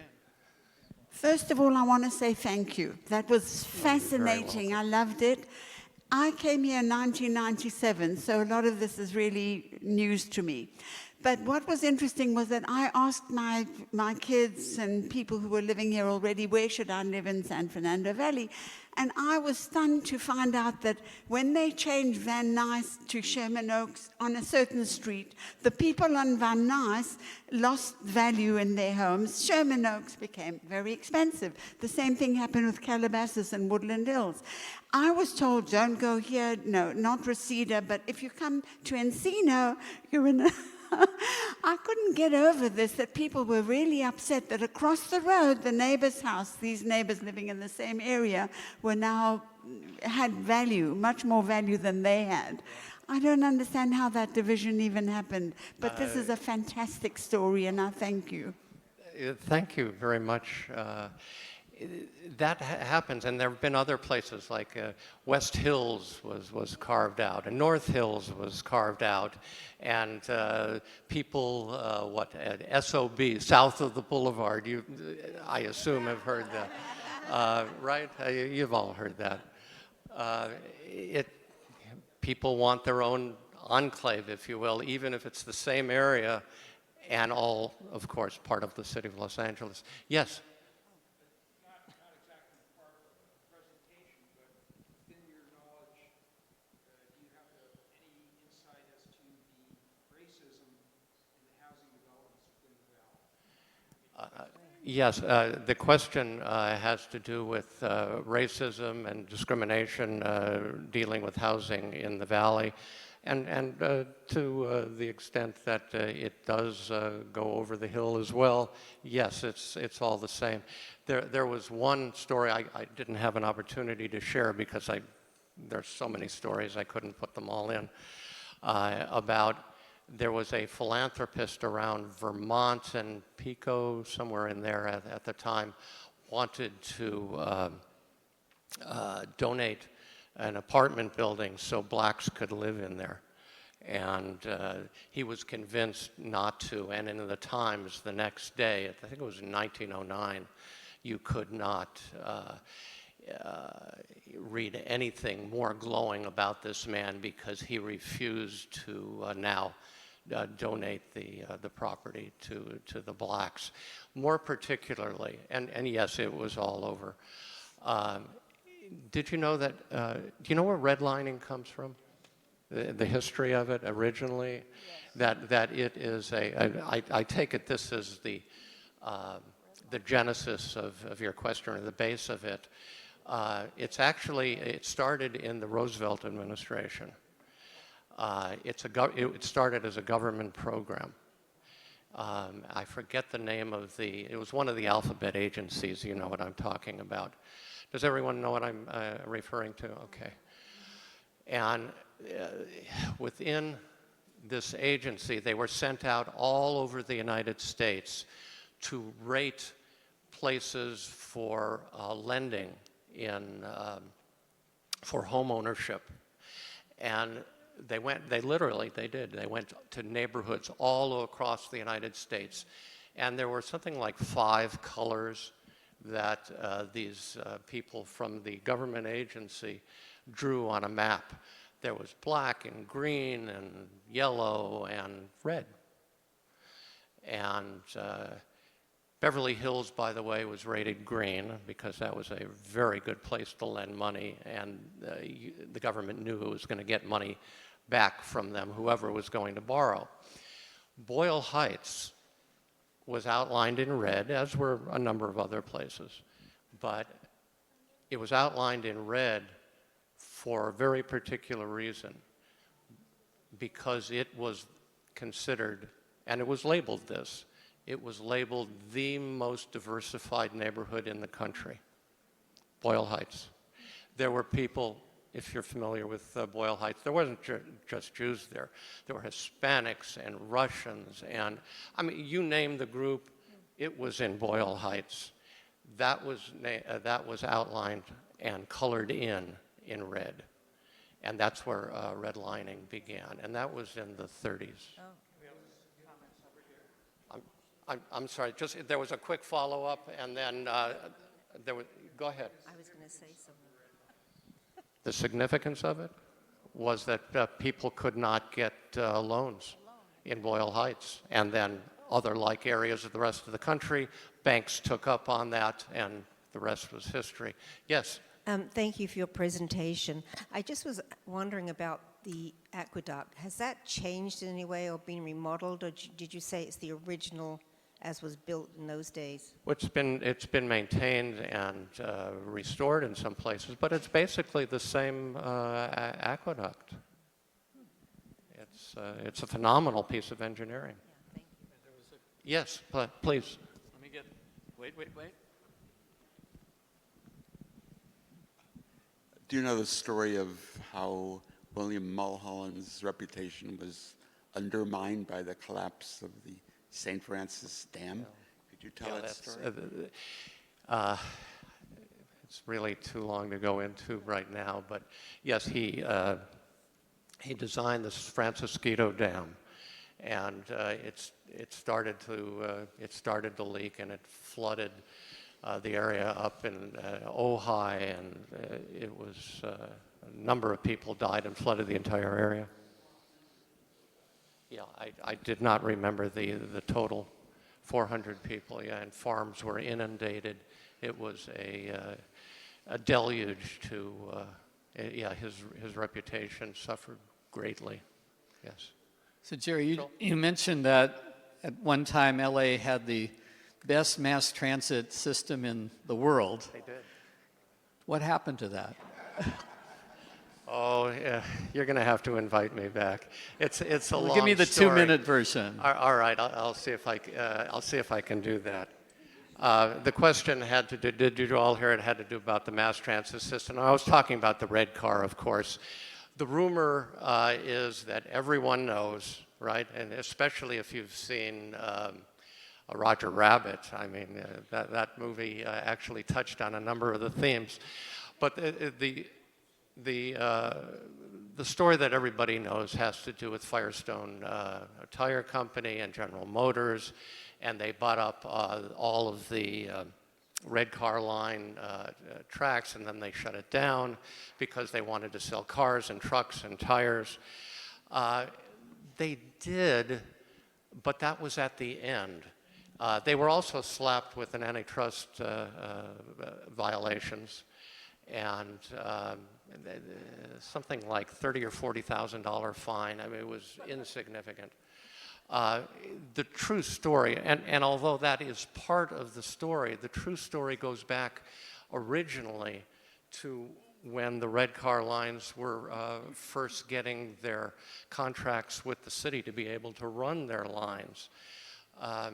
First of all, I want to say thank you. That was fascinating. I loved it. I came here in 1997, so a lot of this is really news to me. But what was interesting was that I asked my kids and people who were living here already, where should I live in San Fernando Valley? And I was stunned to find out that when they changed Van Nuys to Sherman Oaks on a certain street, the people on Van Nuys lost value in their homes. Sherman Oaks became very expensive. The same thing happened with Calabasas and Woodland Hills. I was told, don't go here, no, not Reseda, but if you come to Encino, you're in a... I couldn't get over this, that people were really upset that across the road, the neighbor's house, these neighbors living in the same area, had value, much more value than they had. I don't understand how that division even happened, but this is a fantastic story, and I thank you. Thank you very much. That happens, and there have been other places like West Hills was carved out, and North Hills was carved out, and people, at SOB, south of the boulevard, I assume have heard that, right? You've all heard that. People want their own enclave, if you will, even if it's the same area, and all, of course, part of the city of Los Angeles. Yes? Yes, the question has to do with racism and discrimination dealing with housing in the valley, and to the extent that it does go over the hill as well. Yes, it's all the same. There was one story I didn't have an opportunity to share because there's so many stories I couldn't put them all in about. There was a philanthropist around Vermont and Pico, somewhere in there at the time, wanted to donate an apartment building so blacks could live in there. And he was convinced not to. And in the Times the next day, I think it was in 1909, you could not read anything more glowing about this man because he refused to now donate the property to the blacks. More particularly, and yes, it was all over, Did you know that, do you know where redlining comes from? The history of it originally? Yes. That it is I take it this is the genesis of your question, or the base of it. It started in the Roosevelt administration. It started as a government program. I forget the name of it was one of the alphabet agencies, you know what I'm talking about. Does everyone know what I'm referring to? Okay. And within this agency, they were sent out all over the United States to rate places for lending for home ownership. And they went to neighborhoods all across the United States. And there were something like 5 colors that these people from the government agency drew on a map. There was black and green and yellow and red. And Beverly Hills, by the way, was rated green because that was a very good place to lend money, and the government knew it was going to get money back from them, whoever was going to borrow. Boyle Heights was outlined in red, as were a number of other places, but it was outlined in red for a very particular reason, because it was considered, and it was labeled this, it was labeled the most diversified neighborhood in the country, Boyle Heights. There were people, if you're familiar with Boyle Heights, there wasn't just Jews there. There were Hispanics and Russians, and I mean, you name the group, it was in Boyle Heights. That was outlined and colored in red. And that's where redlining began, and that was in the 30s. Oh. I'm sorry, there was a quick follow-up, and then go ahead. I was going to say something. The significance of it was that people could not get loans in Boyle Heights, and then other like areas of the rest of the country, banks took up on that, and the rest was history. Yes? Thank you for your presentation. I just was wondering about the aqueduct. Has that changed in any way or been remodeled, or did you say it's the original as was built in those days? Well, it's been maintained and restored in some places, but it's basically the same aqueduct. It's a phenomenal piece of engineering. Yeah, thank you. Yes, please. Let me get, wait. Do you know the story of how William Mulholland's reputation was undermined by the collapse of the St. Francis Dam? Could you tell that story? It's really too long to go into right now, but yes, he designed this Francisquito Dam, and it started to leak, and it flooded the area up in Ojai, and it was a number of people died and flooded the entire area. Yeah, I did not remember the total, 400 people, yeah, and farms were inundated. It was a deluge to, his reputation suffered greatly, yes. So Jerry, you mentioned that at one time LA had the best mass transit system in the world. They did. What happened to that? Oh, yeah, you're going to have to invite me back. It's a long story. Give me the 2-minute version. All right, I'll see if I can do that. The question had to do, did you all hear it had to do about the mass transit system? I was talking about the red car, of course. The rumor is that everyone knows, right, and especially if you've seen Roger Rabbit. I mean, that movie actually touched on a number of the themes. But the story that everybody knows has to do with Firestone Tire Company and General Motors, and they bought up all of the red car line tracks, and then they shut it down because they wanted to sell cars and trucks and tires. They did, but that was at the end. They were also slapped with an antitrust violations, and something like $30,000 or $40,000 fine. I mean, it was insignificant. The true story, and although that is part of the story, the true story goes back originally to when the red car lines were first getting their contracts with the city to be able to run their lines.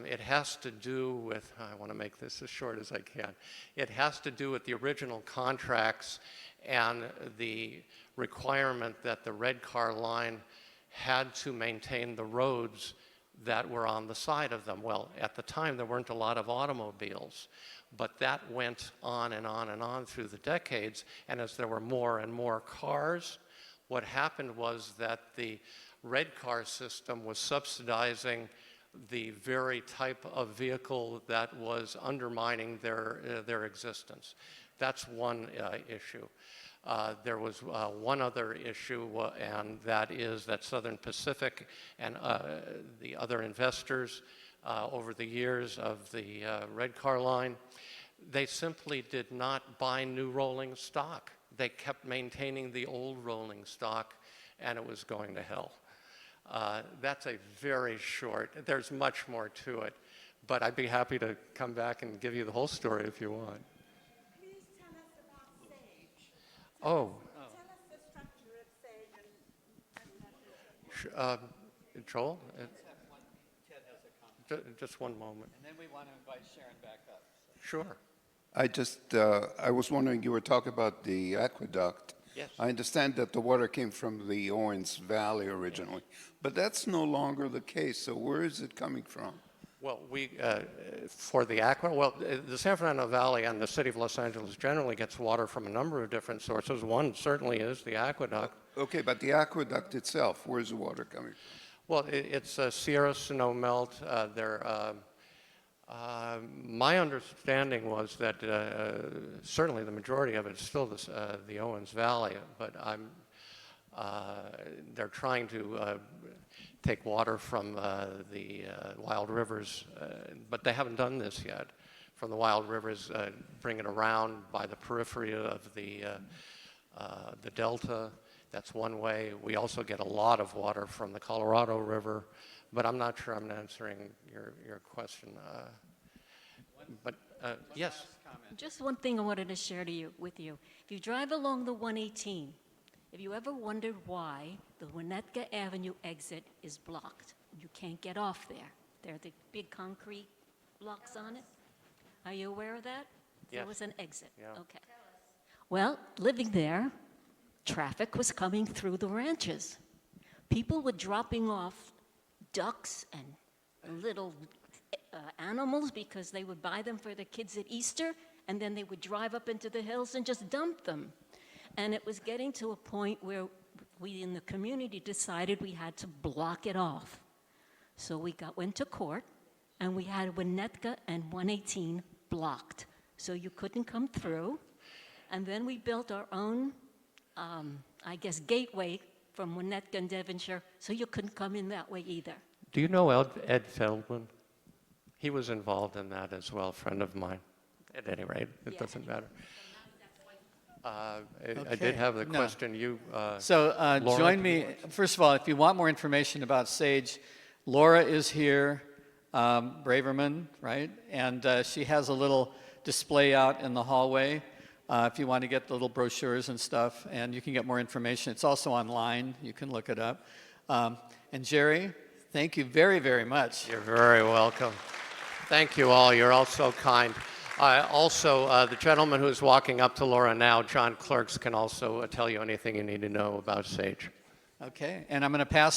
It has to do with, I want to make this as short as I can, it has to do with the original contracts and the requirement that the red car line had to maintain the roads that were on the side of them. Well, at the time, there weren't a lot of automobiles, but that went on and on and on through the decades, and as there were more and more cars, what happened was that the red car system was subsidizing the very type of vehicle that was undermining their existence. That's one issue. There was one other issue, and that is that Southern Pacific and the other investors over the years of the red car line, they simply did not buy new rolling stock. They kept maintaining the old rolling stock, and it was going to hell. That's a very short, there's much more to it, but I'd be happy to come back and give you the whole story if you want. Please tell us about SAGE. Oh. Tell us the structure of SAGE. Joel? Ted has a comment. Just one moment. And then we want to invite Sharon back up. Sure. I was wondering, you were talking about the aqueduct. Yes. I understand that the water came from the Owens Valley originally, but that's no longer the case, so where is it coming from? Well, for the the San Fernando Valley and the city of Los Angeles generally gets water from a number of different sources. One certainly is the aqueduct. Okay, but the aqueduct itself, where's the water coming from? Well, it's Sierra snow melt. My understanding was that certainly the majority of it is still the Owens Valley, but they're trying to take water from the wild rivers, but they haven't done this yet. From the wild rivers, bring it around by the periphery of the delta. That's one way. We also get a lot of water from the Colorado River, but I'm not sure I'm answering your question. Yes. Just one thing I wanted to share with you. If you drive along the 118, if you ever wondered why the Winnetka Avenue exit is blocked, you can't get off there. There are the big concrete blocks on it. Are you aware of that? Yes. There was an exit. Yeah. Okay. Well, living there, traffic was coming through the ranches. People were dropping off ducks and little animals because they would buy them for their kids at Easter, and then they would drive up into the hills and just dump them. And it was getting to a point where we in the community decided we had to block it off. So we went to court, and we had Winnetka and 118 blocked. So you couldn't come through. And then we built our own, gateway from Winnetka and Devonshire, so you couldn't come in that way either. Do you know Ed Feldman? He was involved in that as well, a friend of mine. At any rate, it doesn't matter. I did have the question. So join me. First of all, if you want more information about SAGE, Laura is here, Braverman, right? And she has a little display out in the hallway if you want to get the little brochures and stuff, and you can get more information. It's also online. You can look it up. And Jerry, thank you very, very much. You're very welcome. Thank you all. You're all so kind. Also, the gentleman who's walking up to Laura now, John Clerks, can also tell you anything you need to know about SAGE. Okay, and I'm going to pass